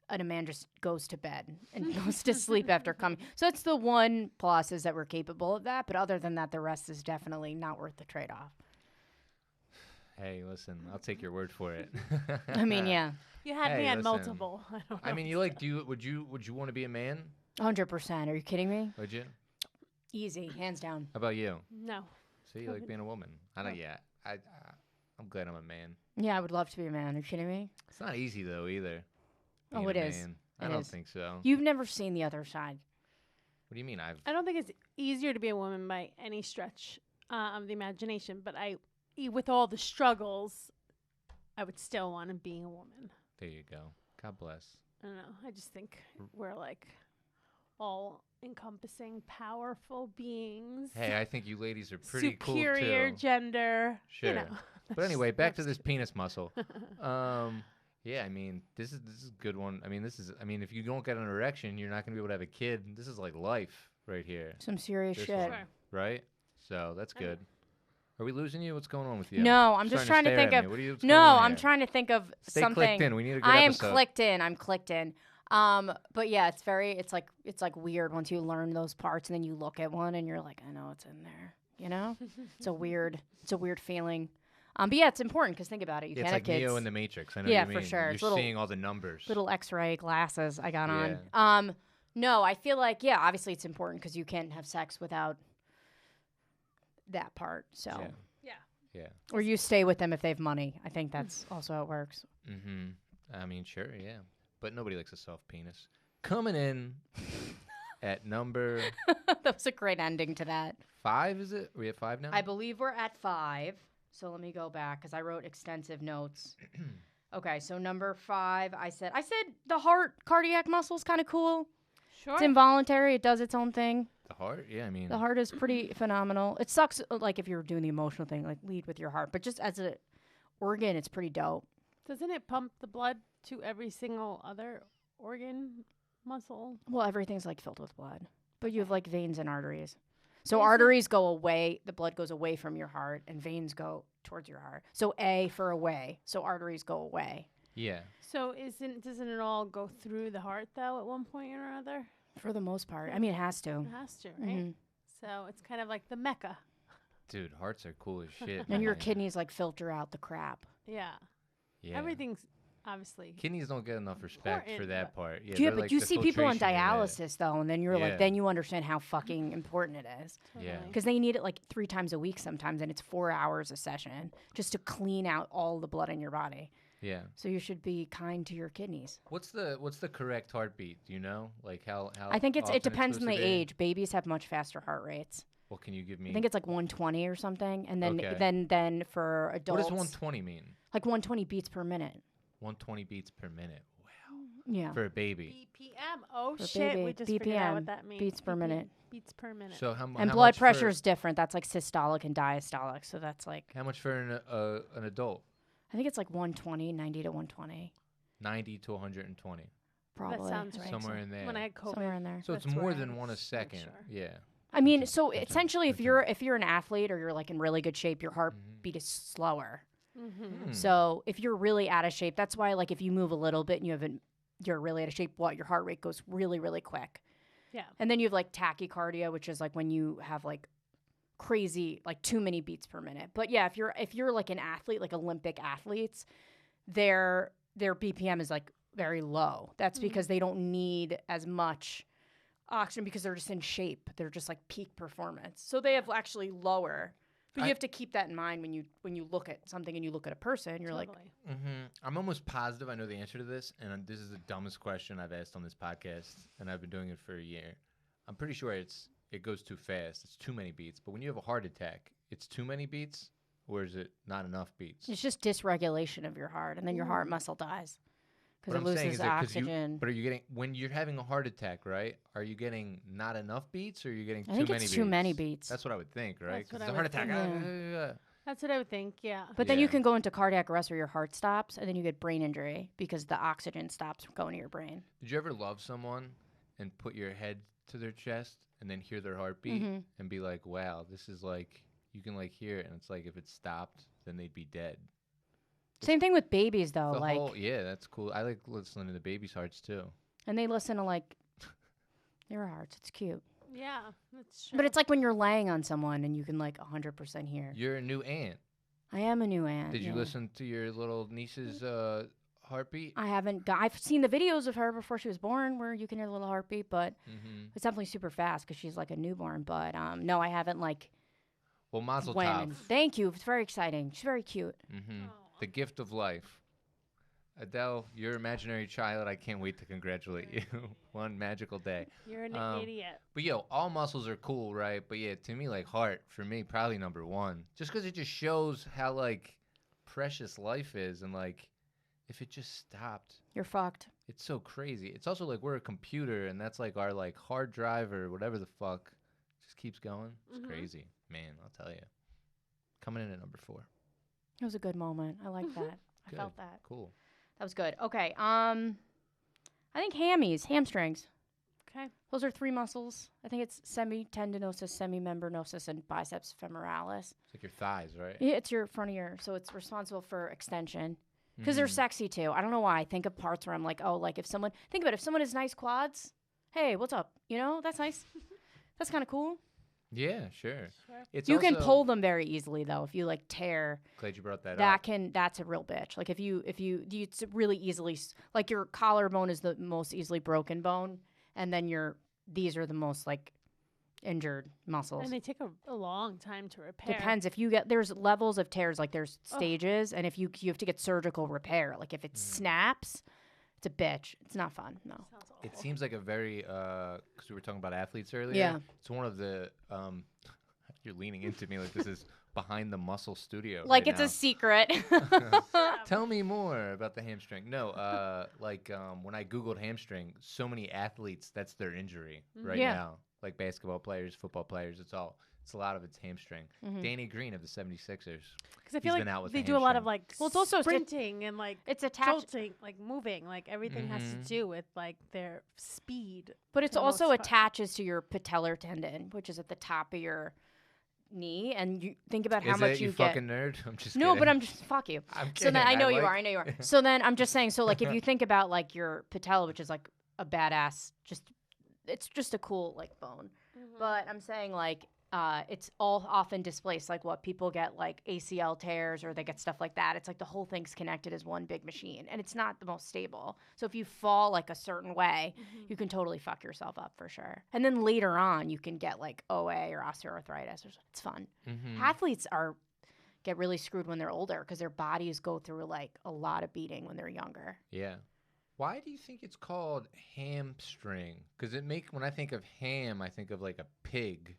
And a man just goes to bed and goes to sleep after coming. So that's the one plus is that we're capable of that. But other than that, the rest is definitely not worth the trade off. Hey, listen, I'll take your word for it. I mean, yeah. You had me at multiple. I don't know. I mean, you like, would you want to be a man? 100%. Are you kidding me? Would you? Easy, hands down. How about you? No. So you like being a woman? I don't yet. I'm glad I'm a man. Yeah, I would love to be a man. Are you kidding me? It's not easy though either. Oh, it is. I don't think so. You've never seen the other side. What do you mean? I don't think it's easier to be a woman by any stretch of the imagination, but with all the struggles, I would still want to be a woman. There you go. God bless. I don't know. I just think we're like all encompassing, powerful beings. Hey, I think you ladies are pretty cool too. Superior gender. Sure. You know. But anyway, back to this penis muscle. Yeah, I mean, this is a good one. I mean, if you don't get an erection, you're not going to be able to have a kid. This is like life right here. Some serious shit. Sure. Right? So that's good. Are we losing you? What's going on with you? No, I'm just trying to think of. No, I'm trying to think of Stay something. clicked in. We need a good episode. I'm clicked in. But yeah, it's like weird once you learn those parts and then you look at one and you're like, I know it's in there. You know, it's a weird feeling. But yeah, it's important because think about it. You can't it's have like kids. Neo in the Matrix. I know Yeah, what you mean. for sure. You're seeing all the numbers. Little X-ray glasses I got Yeah. on. No, I feel like obviously it's important because you can't have sex without that part. So. Yeah. Or you stay with them if they have money. I think that's also how it works. Mm-hmm. I mean, sure, yeah. But nobody likes a soft penis. Coming in at number... That was a great ending to that. 5, is it? Are we at 5 now? I believe we're at 5. So let me go back because I wrote extensive notes. Okay, so number 5, I said the heart cardiac muscle is kind of cool. Sure. It's involuntary. It does its own thing. The heart? Yeah, I mean... The heart is pretty phenomenal. It sucks, like, if you're doing the emotional thing, like, lead with your heart. But just as an organ, it's pretty dope. Doesn't it pump the blood to every single other organ, muscle? Well, everything's, like, filled with blood. But you have, like, veins and arteries. So arteries go away, the blood goes away from your heart, and veins go towards your heart. So A for away. So arteries go away. Yeah. So doesn't it all go through the heart, though, at one point or another? For the most part. I mean, it has to. It has to, right? Mm-hmm. So it's kind of like the mecca. Dude, hearts are cool as shit. And your kidneys, like, filter out the crap. Yeah. Yeah. Everything's obviously... Kidneys don't get enough respect for that part. Yeah, but like you the see people on filtration unit. dialysis, though, and then you're like, then you understand how fucking important it is. Yeah. Because they need it, like, 3 times a week sometimes, and it's 4 hours a session just to clean out all the blood in your body. Yeah. So you should be kind to your kidneys. What's the correct heartbeat? Do you know? Like how I think it depends on the supposed to be? age. Babies have much faster heart rates. Well, can you give me? I think it's like 120 or something, and then Okay. then for What adults, does 120 mean? like 120 beats per minute. 120 beats per minute. Wow. Yeah. For a baby. BPM. Oh, For shit. baby, We just figured out BPM, what that means. beats per minute. Beats per minute. So how And how blood much pressure for- is different. That's like systolic and diastolic. So that's like, How much for an adult? I think it's like 120, 90 to 120. 90 to 120. Probably. That sounds right. Somewhere in there. When I had COVID. Somewhere in there. So it's That's where more I than was one a not second. sure. Yeah. I mean, That's so that's essentially, if that's you're an athlete or you're like in really good shape, your heartbeat is slower. Mm-hmm. So if you're really out of shape, that's why like if you move a little bit and you're really out of shape, your heart rate goes really, really quick. Yeah. And then you have like tachycardia, which is like when you have like crazy, like too many beats per minute. But yeah, if you're like an athlete, like Olympic athletes, their BPM is like very low. That's because they don't need as much oxygen because they're just in shape. They're just like peak performance. So they have actually lower. But you have to keep that in mind when you look at something and you look at a person. You're like, I'm almost positive I know the answer to this, and this is the dumbest question I've asked on this podcast, and I've been doing it for a year. I'm pretty sure it goes too fast. It's too many beats. But when you have a heart attack, it's too many beats, or is it not enough beats? it's just dysregulation of your heart, and then your heart muscle dies because it loses oxygen. But are you getting, when you're having a heart attack, right? Are you getting not enough beats, or are you getting too I think many it's beats? too many beats. That's what I would think, right? That's what Because I a heart would attack. think. That's what I would think. Yeah. But then you Yeah. can go into cardiac arrest where your heart stops, and then you get brain injury because the oxygen stops from going to your brain. Did you ever love someone and put your head to their chest and then hear their heartbeat Mhm. and be like, wow, this is like, you can like hear it, and it's like if it stopped, then they'd be dead. Same thing with babies, though. The Like, whole, yeah, that's cool. I like listening to the babies' hearts too. and they listen to like their hearts. It's cute. Yeah. That's true. But it's like when you're laying on someone and you can like 100% hear. You're a new aunt. I am a new aunt. Did you yeah. listen to your little niece's heartbeat? I haven't. I've seen the videos of her before she was born, where you can hear the little heartbeat, but Mm-hmm. it's definitely super fast because she's like a newborn. But no, I haven't like. Well, Mazel went Tov. and- Thank you. It's very exciting. She's very cute. Mm-hmm. Aw. The gift of life. Adele, your imaginary child, I can't wait to congratulate you. One magical day. You're an Um, idiot. But yo, all muscles are cool, right? But yeah, to me, like heart, for me, probably number one. Just because it just shows how like precious life is, and like if it just stopped, You're fucked. it's so crazy. It's also like we're a computer, and that's like our like hard drive or whatever the fuck just keeps going. It's Mhm. crazy, man. I'll tell you. Coming in at number 4. It was a good moment. I like that. I Good. felt that. Cool. That was good. Okay. I think hamstrings. Okay. Those are 3 muscles. I think it's semitendinosus, semimembranosus, and biceps femoralis. It's like your thighs, right? Yeah, it's your front of your, so it's responsible for extension. Because they're Mhm. sexy too. I don't know why. I think of parts where I'm like, oh, like if someone, think about it, if someone has nice quads, hey, what's up? You know, that's nice. That's kind of cool. Yeah, sure. Sure. It's You can also- pull them very easily though. If you like tear, Glad you brought that that up. that's a real bitch. Like if you it's really easily, like your collarbone is the most easily broken bone. And then these are the most like injured muscles. And they take a long time to repair. Depends if you get, there's levels of tears, like there's stages, and if you have to get surgical repair, like if it snaps, it's a bitch. It's not fun. No. Sounds awful. It seems like a very because we were talking about athletes earlier. Yeah. It's one of the you're leaning into me like this is behind the muscle studio. Like right it's now. a secret. Tell me more about the hamstring. No, like when I googled hamstring, so many athletes that's their injury right Yeah. now. Like basketball players, football players, it's a lot of it's hamstring. Danny Green of the 76ers. Because I feel He's been out like with they a do a lot of hamstring. like Well, it's also sprinting and like It's attached, jolting, like moving, like everything has to Mhm. do with like their speed. but it's for the also most part. attaches to your patellar tendon, which is at the top of your knee. And you think about how Is much it, you you get. fucking nerd? I'm just No, kidding. but I'm just fuck you. I'm So kidding. then I know you like- are. I know you are. So then I'm just saying. So like if you think about like your patella, which is like a badass, it's just a cool like bone. But I'm saying like it's all often displaced, like what people get like ACL tears or they get stuff like that. It's like the whole thing's connected as one big machine, and it's not the most stable. So if you fall like a certain way, you can totally fuck yourself up for sure. And then later on, you can get like OA or osteoarthritis. It's fun. Mhm. Athletes get really screwed when they're older because their bodies go through like a lot of beating when they're younger. Yeah. Why do you think it's called hamstring? Because when I think of ham, I think of like a pig,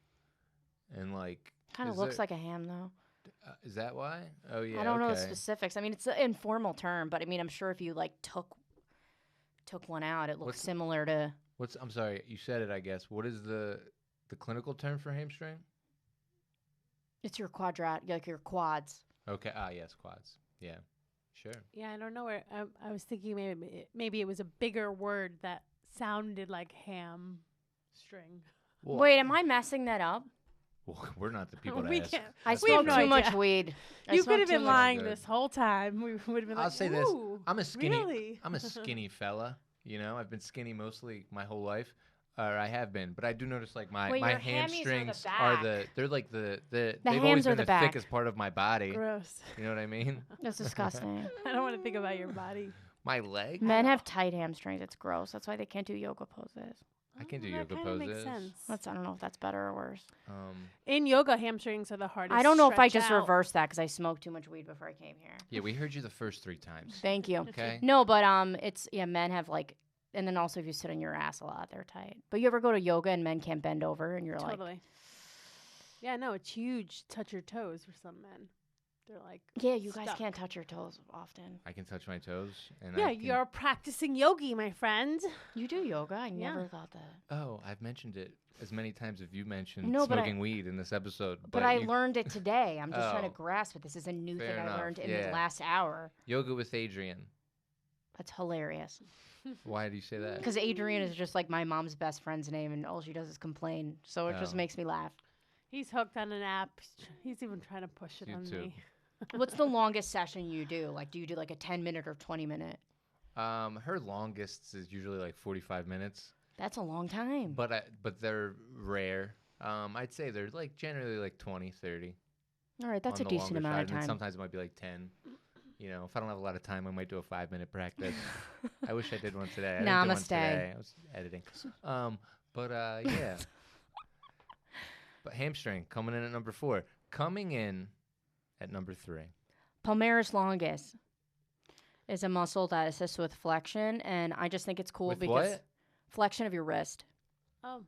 and like Kind of is looks there- like a ham though. Is that why? Oh yeah. I don't know the okay. specifics. I mean, it's an informal term, but I mean, I'm sure if you like took one out, it looks What's- similar to. I'm sorry, you said it. I guess. What is the clinical term for hamstring? It's your like your quads. Okay. Yes, quads. Yeah. Sure. Yeah, I don't know where. I was thinking maybe it was a bigger word that sounded like hamstring. Well, Wait, am I messing that up? well, we're not the people to we ask. can't. I We have smoked no too much idea. weed. I You smoked could have too been much- lying Good. this whole time. We would have been I'll like, say this. "Ooh, I'm a skinny. Really? I'm a skinny fella. You know, I've been skinny mostly my whole life. Or I have been, but I do notice like my Wait, my your hammies are the hamstrings back. they're like the they've hams always are been the the back. thickest part of my body. Gross. You know what I mean? That's disgusting. I don't want to think about your body. My leg. Men have tight hamstrings. It's gross. That's why they can't do yoga poses. I can do That yoga kinda makes poses. sense. I don't know if that's better or worse. In yoga, hamstrings are the hardest. I don't know if I stretch just out. reversed that because I smoked too much weed before I came here. Yeah, we heard you the first 3 times. Thank you. Okay. No, but it's men have like, and then also if you sit on your ass a lot, they're tight. But you ever go to yoga and men can't bend over and you're like, Totally. Yeah, no, it's huge. Touch your toes for some men. they're like Yeah, you guys stuck. can't touch your toes often. I can touch my toes. And Yeah, I can, you're a practicing yogi, my friend. You do yoga? I Yeah. never thought that. Oh, I've mentioned it as many times as you mentioned No, but smoking weed in this episode. But I you- learned it today. I'm just trying Oh. to grasp it. This is a new Fair thing enough, I learned in yeah. the last hour. Yoga with Adrian. That's hilarious. Why do you say that? Because Adrian is just like my mom's best friend's name, and all she does is complain. So it just Oh. makes me laugh. He's hooked on an app. He's even trying to push it on YouTube. me. What's the longest session you do? Like, do you do like a 10-minute or 20-minute? Her longest is usually like 45 minutes, That's a long time. but they're rare. I'd say they're like generally like 20, 30. All right, that's a on the decent longer amount side, of and then time. sometimes it might be like 10. You know, if I don't have a lot of time, I might do a 5-minute practice. I wish I did one today. I didn't do one Namaste. today. I was editing. Yeah. But hamstring coming in at number 4. Coming in at number 3. Palmeris Longus is a muscle that assists with flexion, and I just think it's cool With because what? flexion of your wrist, Oh,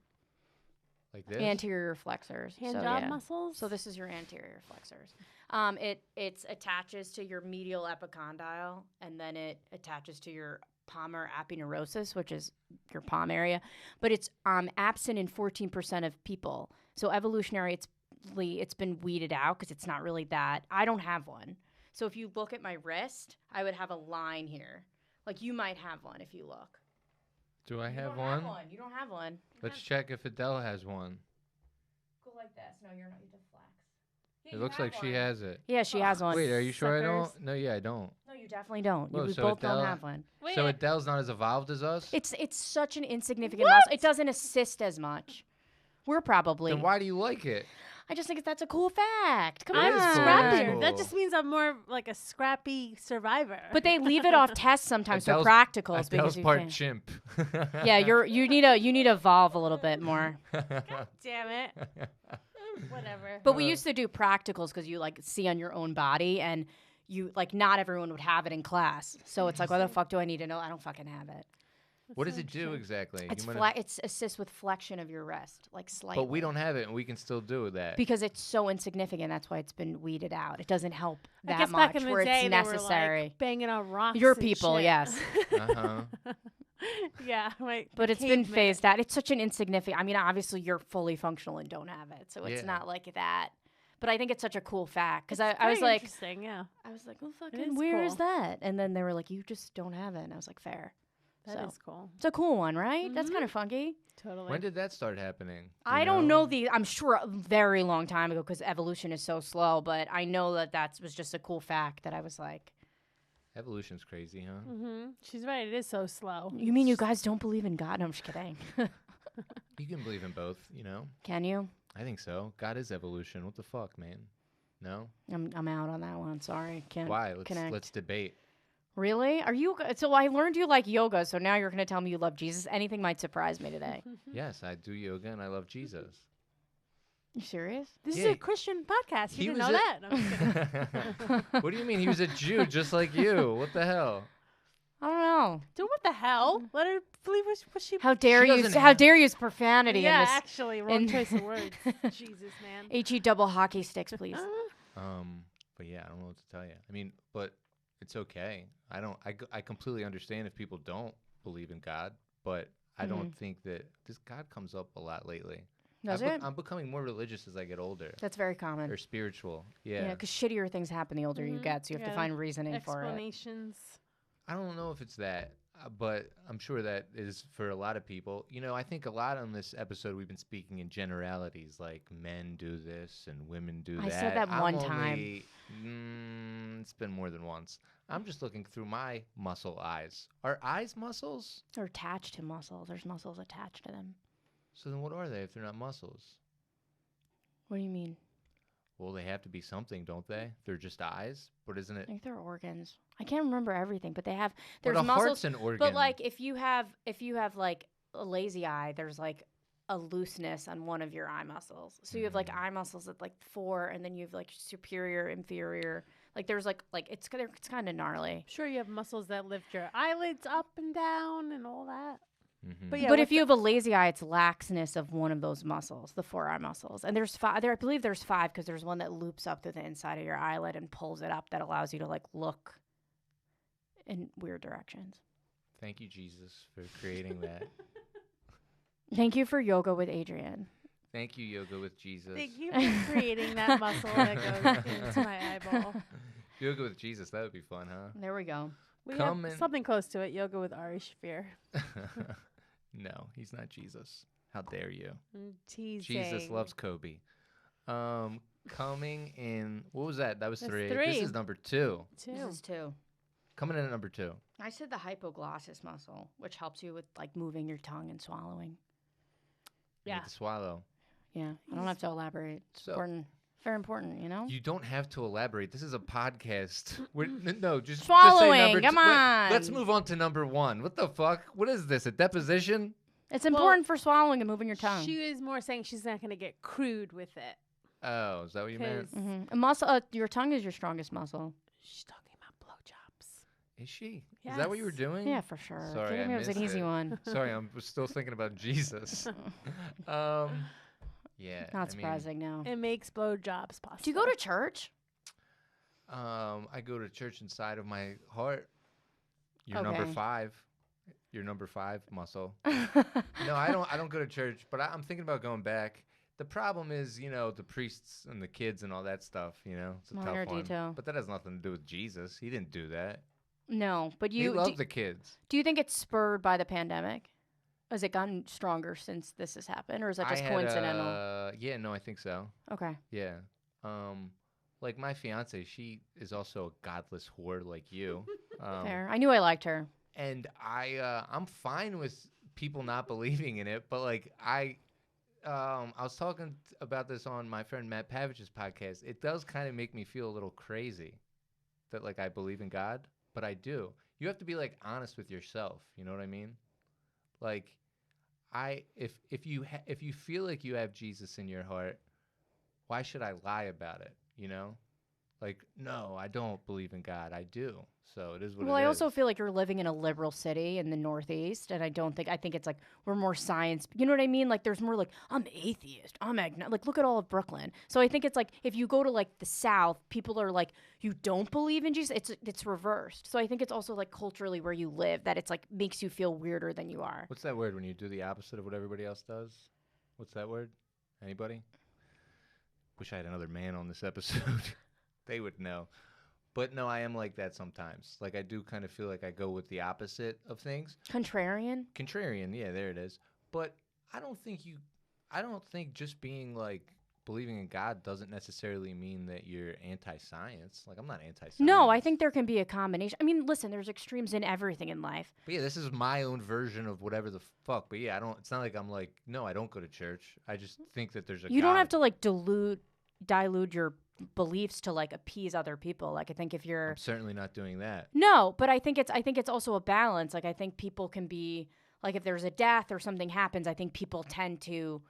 Like this? anterior flexors. hand so, job yeah. muscles. So this is your anterior flexors. It attaches to your medial epicondyle, and then it attaches to your palmar aponeurosis, which is your palm area. But it's absent in 14% of people. So evolutionary, it's been weeded out because it's not really that. I don't have one. So if you look at my wrist, I would have a line here. Like you might have one if you look. Do I You have don't one? You don't have one. Let's check if Adele has one. Go like this. No, you're not. You have to flex. Yeah, It you looks have like she one. has it. Yeah, she has one. Wait, are you sure I Suckers. don't? No, yeah, I don't. No, you definitely don't. Whoa, we so both Adele- don't have one. Wait, So Adele's not as evolved as us? It's such an insignificant muscle. It doesn't assist as much. We're probably. Then why do you like it? I just think that's a cool fact. Come I'm is cool. on. scrappier. Cool. That just means I'm more like a scrappy survivor. But they leave it off tests sometimes for Adele's- practicals because Adele's you part can't. chimp. Yeah, you need to evolve a little bit more. Damn it. Whatever. But we used to do practicals because you like see on your own body, and you like not everyone would have it in class. So it's like, what the fuck do I need to know? I don't fucking have it. What does it do exactly? It's You wanna- it's assists with flexion of your wrist, like slightly. But we don't have it, and we can still do that. because it's so insignificant. That's why it's been weeded out. It doesn't help I that guess much back in the where day, it's they were, necessary. like, banging on rocks. Your and people, shit. yes. Uh-huh. Yeah, right. But it's been Caveman. phased out. It's such an insignificant. I mean, obviously you're fully functional and don't have it, so it's Yeah. not like that. But I think it's such a cool fact because It's I was very like, interesting, yeah. well, is fucking, where is cool. that? And then they were like, you just don't have it, and I was like, fair. That is So cool. it's a cool one, right? That's Mhm. kind of funky. Totally. When did that start happening? Do I you don't know I'm sure a very long time ago because evolution is so slow, but I know that was just a cool fact that I was like, Evolution's crazy, huh? Mm-hmm. She's right. It is so slow. you mean you guys don't believe in God? No, I'm just kidding. You can believe in both, you know? Can you? I think so. God is evolution. What the fuck, man? No? I'm out on that one. Sorry. Can't Why? connect. Let's debate. Really? Are you? So I learned you like yoga. So now you're going to tell me you love Jesus. Anything might surprise me today. Yes, I do yoga and I love Jesus. You serious? This Yeah. is a Christian podcast. He You didn't was know a- that. No, I'm just kidding. What do you mean? He was a Jew just like you. What the hell? I don't know. Dude, what the hell? Let her believe what she. How dare you? doesn't How have- dare you use profanity yeah, in this? actually, wrong in- choice of words. Jesus, man. He double hockey sticks, please. But yeah, I don't know what to tell you. I mean, but it's okay. I completely understand if people don't believe in God, but I don't think that this God comes up a lot lately. Does it? I'm becoming more religious as I get older, That's very common. or spiritual. Yeah, Yeah. because shittier things happen the older you Mhm. get, so you have Yeah, to find reasoning for it. Explanations. I don't know if it's that, but I'm sure that is for a lot of people. You know, I think a lot on this episode we've been speaking in generalities, like men do this and women do I that. said that I'm one time. only- it's been more than once. I'm just looking through my muscle eyes. Are eyes muscles? They're attached to muscles. There's muscles attached to them. So then what are they if they're not muscles? What do you mean? Well, they have to be something, don't they? They're just eyes, but isn't I it? think they're organs. I can't remember everything, but they have. But There's a muscles. heart's an organ. But like if you have like a lazy eye, there's like a looseness on one of your eye muscles. So you have like eye muscles at like 4, and then you have like superior, inferior. Like there's like it's kind of gnarly. Sure, you have muscles that lift your eyelids up and down and all that. Mm-hmm. But yeah, But with if you have a lazy eye, it's laxness of one of those muscles, the forearm muscles. And there's 5. I believe there's 5 because there's one that loops up to the inside of your eyelid and pulls it up that allows you to like look in weird directions. Thank you, Jesus, for creating that. Thank you for yoga with Adrian. Thank you, Yoga with Jesus. Thank you for creating that muscle that goes into my eyeball. Yoga with Jesus, that would be fun, huh? There we go. We Come have in- something close to it. Yoga with Ari Shafir. No, he's not Jesus. How dare you? Teasing. Jesus loves Kobe. Coming in, what was that? That was That's 3. 3. This is number 2. Two. This is 2. Coming in at number 2. I said the hypoglossis muscle, which helps you with like moving your tongue and swallowing. You Yeah. need to swallow. Yeah, I don't have to elaborate. It's So- important. Very important, you know? You don't have to elaborate. This is a podcast. No, just Swallowing, Just say number come 2. on. Let's move on to number 1. What the fuck? What is this? A deposition? It's important for swallowing and moving your tongue. She is more saying she's not going to get crude with it. Oh, is that what you meant? 'Cause- A muscle, your tongue is your strongest muscle. She's talking about blowjobs. Is she? Is that what you were Yes. doing? Yeah, for sure. Sorry, Kidding I me, it was an missed easy it. one. Sorry, I was still thinking about Jesus. Yeah. Not surprising, no. It makes blowjobs possible. Do you go to church? I go to church inside of my heart. You're number Okay. 5. You're number 5 muscle. No, I don't go to church, but I'm thinking about going back. The problem is, the priests and the kids and all that stuff, it's a Minor tough one. detail. But that has nothing to do with Jesus. He didn't do that. No, but He you loved the kids. do you think it's spurred by the pandemic? Has it gotten stronger since this has happened, or is that just coincidental? Yeah, no, I think so. Okay. Yeah. Like my fiance, she is also a godless whore like you. Fair. I knew I liked her. And I'm fine with people not believing in it, but like I was talking about this on my friend Matt Pavich's podcast. It does kind of make me feel a little crazy that like I believe in God, but I do. You have to be like honest with yourself. You know what I mean? Like if you feel like you have Jesus in your heart, why should I lie about it? Like, no, I don't believe in God. I do. So it is what it is. Well, I also feel like you're living in a liberal city in the Northeast, and I think it's like we're more science. You know what I mean? Like there's more like I'm atheist, I'm agnostic. Like look at all of Brooklyn. So I think it's like if you go to like the South, people are like you don't believe in Jesus. It's reversed. So I think it's also like culturally where you live that it's like makes you feel weirder than you are. What's that word when you do the opposite of what everybody else does? What's that word? Anybody? Wish I had another man on this episode. They would know. But no, I am like that sometimes. Like I do kind of feel like I go with the opposite of things. Contrarian. Contrarian, yeah, there it is. But I don't think just being like believing in God doesn't necessarily mean that you're anti-science. Like I'm not anti-science. No, I think there can be a combination. I mean, listen, there's extremes in everything in life. But yeah, this is my own version of whatever the fuck. But yeah, it's not like I'm like, no, I don't go to church. I just think that there's a You don't God. have to like dilute your beliefs to like appease other people. Like I think if you're I'm certainly not doing that. No, but I think it's also a balance. Like I think people can be like if there's a death or something happens, I think people tend to,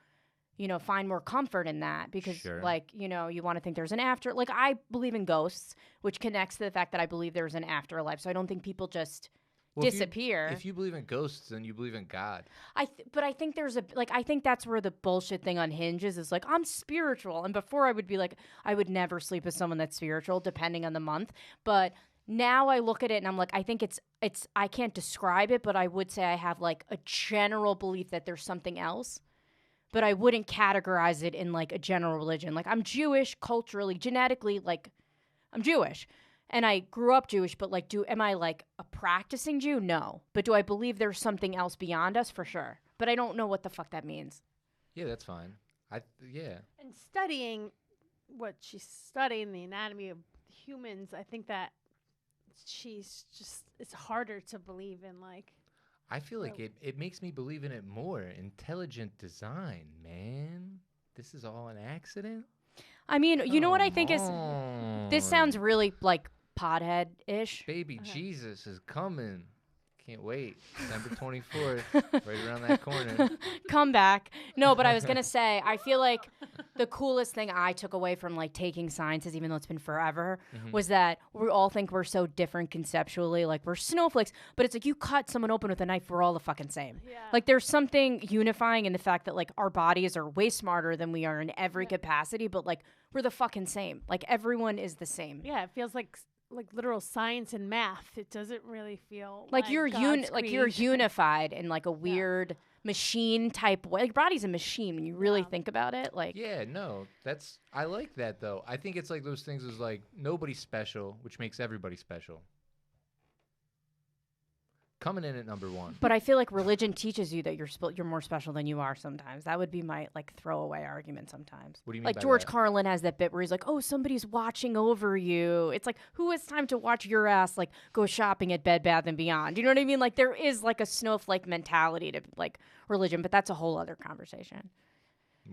find more comfort in that because Sure. like, you want to think there's an after. Like I believe in ghosts, which connects to the fact that I believe there's an afterlife. So I don't think people just disappear. If you believe in ghosts, then you believe in God. But I think I think that's where the bullshit thing unhinges is like I'm spiritual, and before I would be like I would never sleep with someone that's spiritual, depending on the month. But now I look at it and I'm like I think it's I can't describe it, but I would say I have like a general belief that there's something else. But I wouldn't categorize it in like a general religion. Like I'm Jewish culturally, genetically, like I'm Jewish. And I grew up Jewish, but like, am I like a practicing Jew? No. But do I believe there's something else beyond us? For sure. But I don't know what the fuck that means. Yeah, that's fine. Yeah. And studying what she's studying, the anatomy of humans, I think that it's harder to believe in like. I feel like it makes me believe in it more. Intelligent design, man. This is all an accident? I mean, you know what I think is, Come this on. sounds really like pothead-ish. Baby Jesus is coming. Can't wait. December 24th, right around that corner. Come back. No, but I was going to say, I feel like the coolest thing I took away from like taking sciences, even though it's been forever, was that we all think we're so different conceptually. Like we're snowflakes, but it's like you cut someone open with a knife, we're all the fucking same. Yeah. Like there's something unifying in the fact that like our bodies are way smarter than we are in every capacity, but like we're the fucking same. Like everyone is the same. Yeah, it feels like literal science and math. It doesn't really feel like you're God's you're creation. unified in like a weird machine type way. Like your body's a machine when you really think about it. Like Yeah, no, I like that though. I think it's like those things is like nobody's special, which makes everybody special. Coming in at number 1. But I feel like religion teaches you that you're more special than you are sometimes. That would be my like throwaway argument sometimes. What do you mean like by George that? Carlin has that bit where he's like, "Oh, somebody's watching over you." It's like, who has time to watch your ass like go shopping at Bed Bath & Beyond? You know what I mean? Like there is like a snowflake mentality to like religion, but that's a whole other conversation.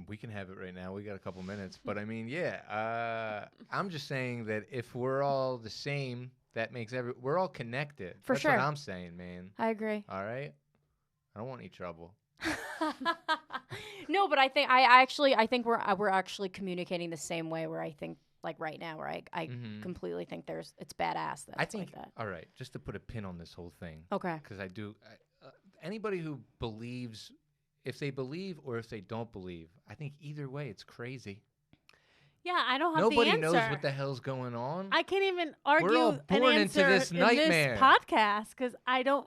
We can have it right now. We got a couple minutes. But I mean, yeah, I'm just saying that if we're all the same, that makes we're all connected. For That's sure. what I'm saying, man. I agree. All right? I don't want any trouble. No, but I think we're actually communicating the same way. Where I think like right now, where I completely think it's badass. That I it's think, like that. all right, just to put a pin on this whole thing. Okay. Because anybody who believes, if they believe or if they don't believe, I think either way it's crazy. Yeah, I don't have Nobody the answer. knows what the hell's going on. I can't even argue We're all an born into answer this in nightmare. this podcast because I don't.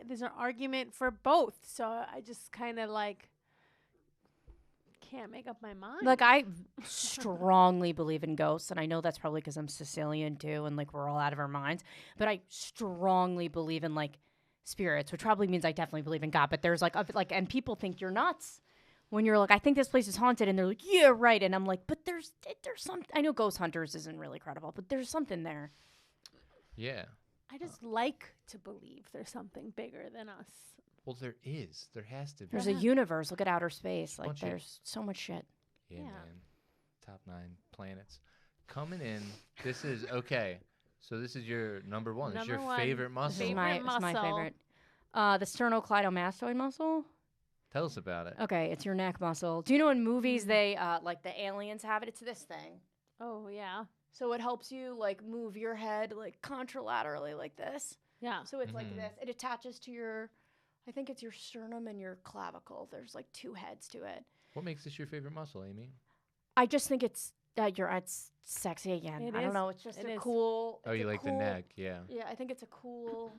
There's an argument for both, so I just kind of like can't make up my mind. Like I strongly believe in ghosts, and I know that's probably because I'm Sicilian too, and like we're all out of our minds. But I strongly believe in like spirits, which probably means I definitely believe in God. But there's like and people think you're nuts when you're like, I think this place is haunted, and they're like, yeah, right. And I'm like, but there's something. I know Ghost Hunters isn't really credible, but there's something there. Yeah. I just like to believe there's something bigger than us. Well, there is. There has to be. There's a universe. Look at outer space. Like Bunch of- there's so much shit. Yeah, Yeah. man. Top 9 planets. Coming in, this is, okay, so this is your number 1. This is your Number 1. favorite This muscle. is Favorite my muscle. favorite. The sternocleidomastoid muscle. Tell us about it. Okay, it's your neck muscle. Do you know in movies they like the aliens have it? It's this thing. Oh yeah, So it helps you like move your head like contralaterally like this. yeah. So it's like this. It attaches to your, I think it's your sternum and your clavicle. There's like 2 heads to it. What makes this your favorite muscle, Amy? I just think it's sexy again. It I is. don't know. It's just It a is. cool. Oh, it's you a like the cool- neck, yeah. Yeah, I think it's a cool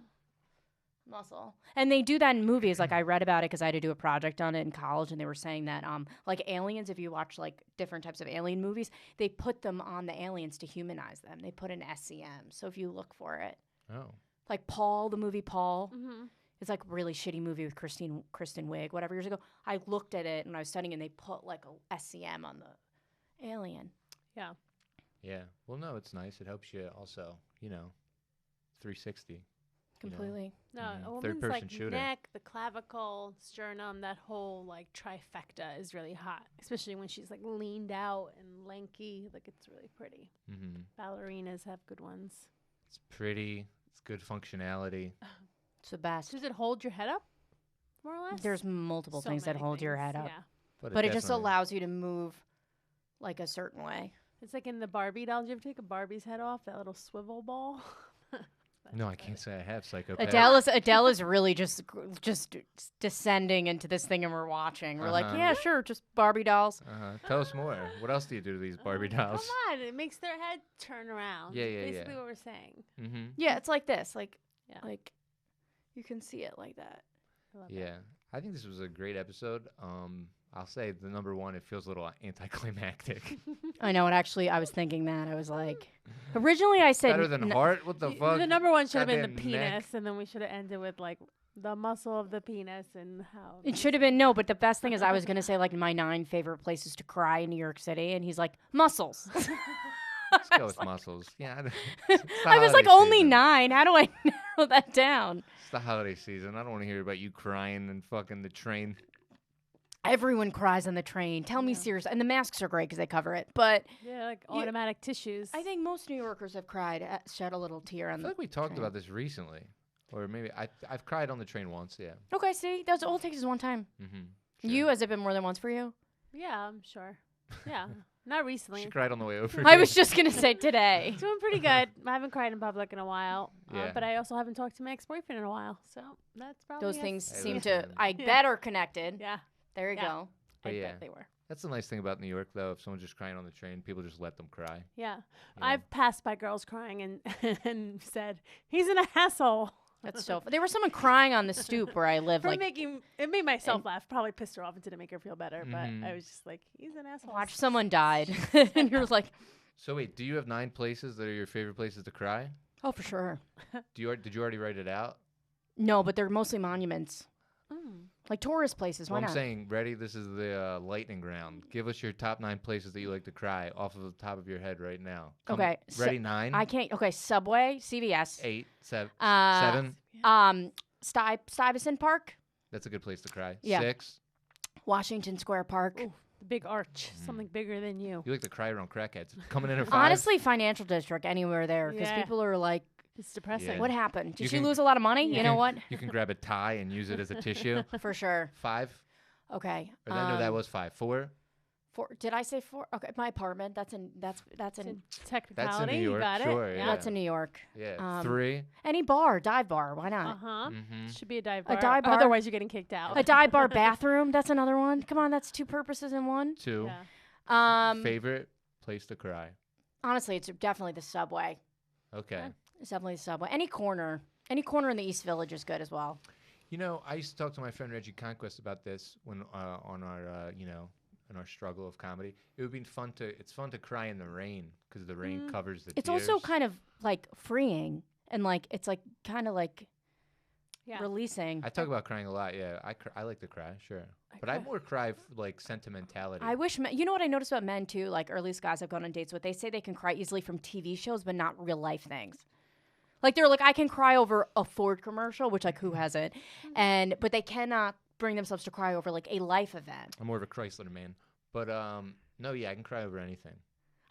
muscle. And they do that in movies. Like I read about it because I had to do a project on it in college, and they were saying that like aliens, if you watch like different types of alien movies, they put them on the aliens to humanize them. They put an SCM. So if you look for it, Oh. like Paul, the movie Paul. Mm-hmm. It's like a really shitty movie with Kristen Wiig, whatever, years ago. I looked at it and I was studying, and they put like a SCM on the alien. Yeah. Yeah. Well, no, it's nice. It helps you also, 360. Completely. No, Mhm. a woman's Third-person like shooter. neck, the clavicle, sternum, that whole like trifecta is really hot, especially when she's like leaned out and lanky. Like it's really pretty. Mm-hmm. Ballerinas have good ones. It's pretty. It's good functionality. It's the best. Does it hold your head up, more or less? There's multiple So things that many hold your things, head up. Yeah. But it just definitely- allows you to move like a certain way. It's like in the Barbie dolls. You ever take a Barbie's head off? That little swivel ball. No, I can't say I have psychopath. Adele is really just descending into this thing, and we're watching. We're like, Uh-huh. yeah, sure, just Barbie dolls. Tell us more. What else do you do to these Barbie dolls? Come on, it makes their head turn around. Yeah, That's yeah, basically yeah. what we're saying. Mm-hmm. Yeah, it's like this, like you can see it like that. I love Yeah. I think this was a great episode. I'll say the number 1, it feels a little anticlimactic. I know, and actually, I was thinking that. I was like, originally I said Better than heart? What the fuck? The number 1 should have been the Goddamn neck. penis, and then we should have ended with like the muscle of the penis and how. It should have been no, but the best thing is I was gonna say like my 9 favorite places to cry in New York City, and he's like muscles. Let's go with muscles. Yeah. I was like only 9. How do I narrow that down? It's the holiday season. I don't want to hear about you crying and fucking the train. Everyone cries on the train. Tell me seriously. And the masks are great because they cover it. But Yeah, like automatic tissues. I think most New Yorkers have cried, shed a little tear I on feel the like we talked train. about this recently. Or maybe I've cried on the train once. Yeah. Okay, see, that's all it takes is one time. Mm-hmm. You, has it been more than once for you? Yeah, I'm sure. Yeah, not recently. She cried on the way over. I was just gonna say today. Doing pretty good. I haven't cried in public in a while. Yeah. But I also haven't talked to my ex-boyfriend in a while. So that's probably Those it. things Hey, seem listen. to, I bet, are connected. Yeah, There you Yeah. go. But I yeah. bet they were. That's the nice thing about New York, though. If someone's just crying on the train, people just let them cry. Yeah. you know? I've passed by girls crying and said, he's an asshole. That's so. There was someone crying on the stoop where I live. For Like, it made myself laugh. Probably pissed her off and didn't make her feel better. But I was just like, he's an asshole. watch someone died, and you're like, So wait, do you have 9 places that are your favorite places to cry? oh, for sure. Did you already write it out? No, but they're mostly monuments, like tourist places. Why Well, I'm not? saying, ready? This is the lightning round. Give us your top 9 places that you like to cry off of the top of your head right now. Okay, so Ready? 9. I can't. Okay, Subway, CVS, 8, 7. Uh, 7. Stuyvesant Park, That's a good place to cry. Yeah. 6. Washington Square Park. Ooh, the big arch. Something bigger than you. You like to cry around crackheads. Coming in at 5. Honestly, Financial District, anywhere there, because Yeah. people are like, It's depressing. Yeah. "What happened? Did You you can- lose a lot of money? You know what? You can grab a tie and use it as a tissue. For sure. 5. Okay. Or no, that was 5. 4. 4. Did I say 4? Okay, my apartment. That's in Technicality. York, You got sure, it. yeah. that's in New York. Yeah. 3. Any bar, dive bar. Why not? Uh-huh. Mm-hmm. Should be a dive A bar. dive bar. Otherwise, you're getting kicked out. A dive bar bathroom. That's another one. Come on, that's 2 purposes in one. 2. Yeah. Favorite place to cry. Honestly, it's definitely the Subway. Okay. It's definitely the Subway. Any corner in the East Village is good as well. You know, I used to talk to my friend Reggie Conquest about this when on our in our struggle of comedy. It would be fun to cry in the rain because the rain covers the It's tears. also kind of like freeing and like it's like kind of like Yeah. releasing. I talk about crying a lot. Yeah, I like to cry, sure, but I cry. more cry for like sentimentality. I wish you know what I noticed about men too, like or at least guys I've gone on dates with, they say they can cry easily from TV shows but not real life things. Like they're like, I can cry over a Ford commercial, which like who hasn't, but they cannot bring themselves to cry over like a life event. I'm more of a Chrysler man, but no, yeah, I can cry over anything.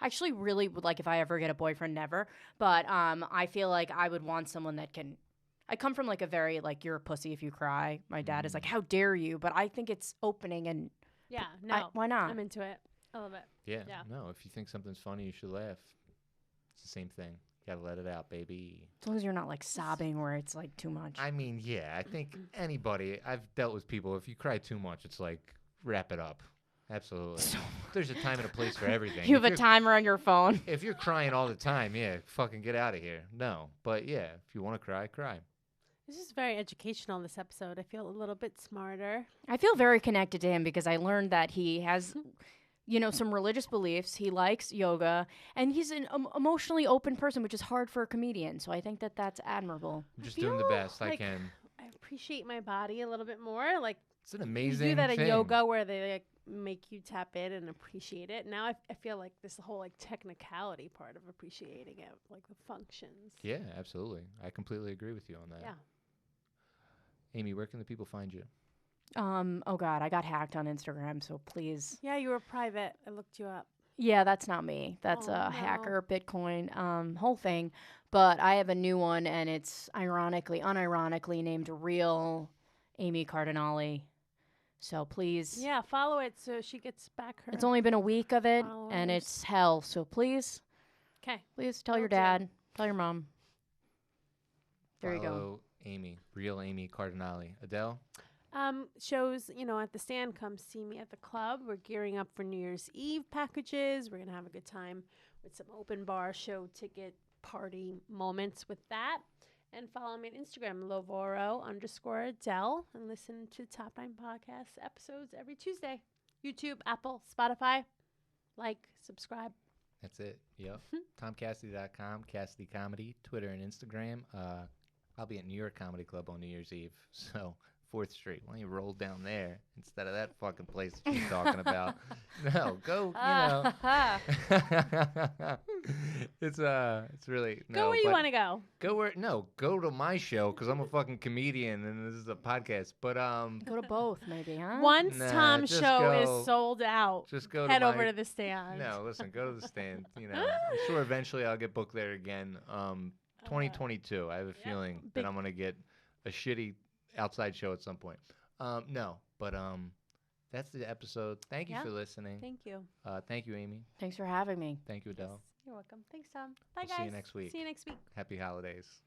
I actually really would like if I ever get a boyfriend, never, but I feel like I would want someone that can. I come from like a very like you're a pussy if you cry. My dad is like, how dare you? But I think it's opening and Yeah. No. why not? I'm into it. I love it. Yeah, Yeah. no, if you think something's funny, you should laugh. It's the same thing. Gotta let it out, baby. As long as you're not like sobbing where it's like too much. I mean, yeah, I think anybody, I've dealt with people, if you cry too much, it's like, wrap it up. Absolutely. There's a time and a place for everything. You have If a you're- timer on your phone. If you're crying all the time, yeah, fucking get out of here. No, but yeah, if you want to cry, cry. This is very educational, this episode. I feel a little bit smarter. I feel very connected to him because I learned that he has, you know, some religious beliefs. He likes yoga, and he's an emotionally open person, which is hard for a comedian. So I think that that's admirable. I'm just doing the feel best I like can. I appreciate my body a little bit more. Like It's an you amazing do that in thing. yoga where they like make you tap in and appreciate it. Now I feel like this whole like technicality part of appreciating it, like the functions. Yeah, absolutely. I completely agree with you on that. Yeah. Amy, where can the people find you? Oh God, I got hacked on Instagram, so please. Yeah, you were private. I looked you up. Yeah, that's not me. That's Oh, a no. hacker, Bitcoin, whole thing. But I have a new one, and it's unironically named Real Amy Cardinale. So please. Yeah, follow it so she gets back her. It's only been a week of it, and followers. it's hell. So please Okay. tell your Will do. dad, tell your mom. There you go. Follow Amy, Real Amy Cardinale. Adele? Shows, at the stand. Come see me at the club. We're gearing up for New Year's Eve packages. We're going to have a good time with some open bar show ticket party moments with that. And follow me on Instagram, Lovoro_Adele, and listen to Top 9 Podcast episodes every Tuesday. YouTube, Apple, Spotify. Like, subscribe. That's it. Yep. TomCassidy.com, Cassidy Comedy, Twitter and Instagram. I'll be at New York Comedy Club on New Year's Eve. So 4th Street. Why don't you roll down there instead of that fucking place that she's talking about? No, go, it's really no. Go where you but want to go. Go to my show because I'm a fucking comedian and this is a podcast. But Go to both, maybe, huh? Once Nah, Tom's just show go. is sold out, just go head to over my, to the stand. No, listen, go to the stand. I'm sure eventually I'll get booked there again. 2022. I have a feeling that big- I'm gonna get a shitty outside show at some point. No, but that's the episode. Thank you Yeah. for listening. Thank you. Thank you, Amy. Thanks for having me. Thank you, Adele. Yes, you're welcome. Thanks, Tom. Bye, We'll guys. see you next week. See you next week. Happy holidays.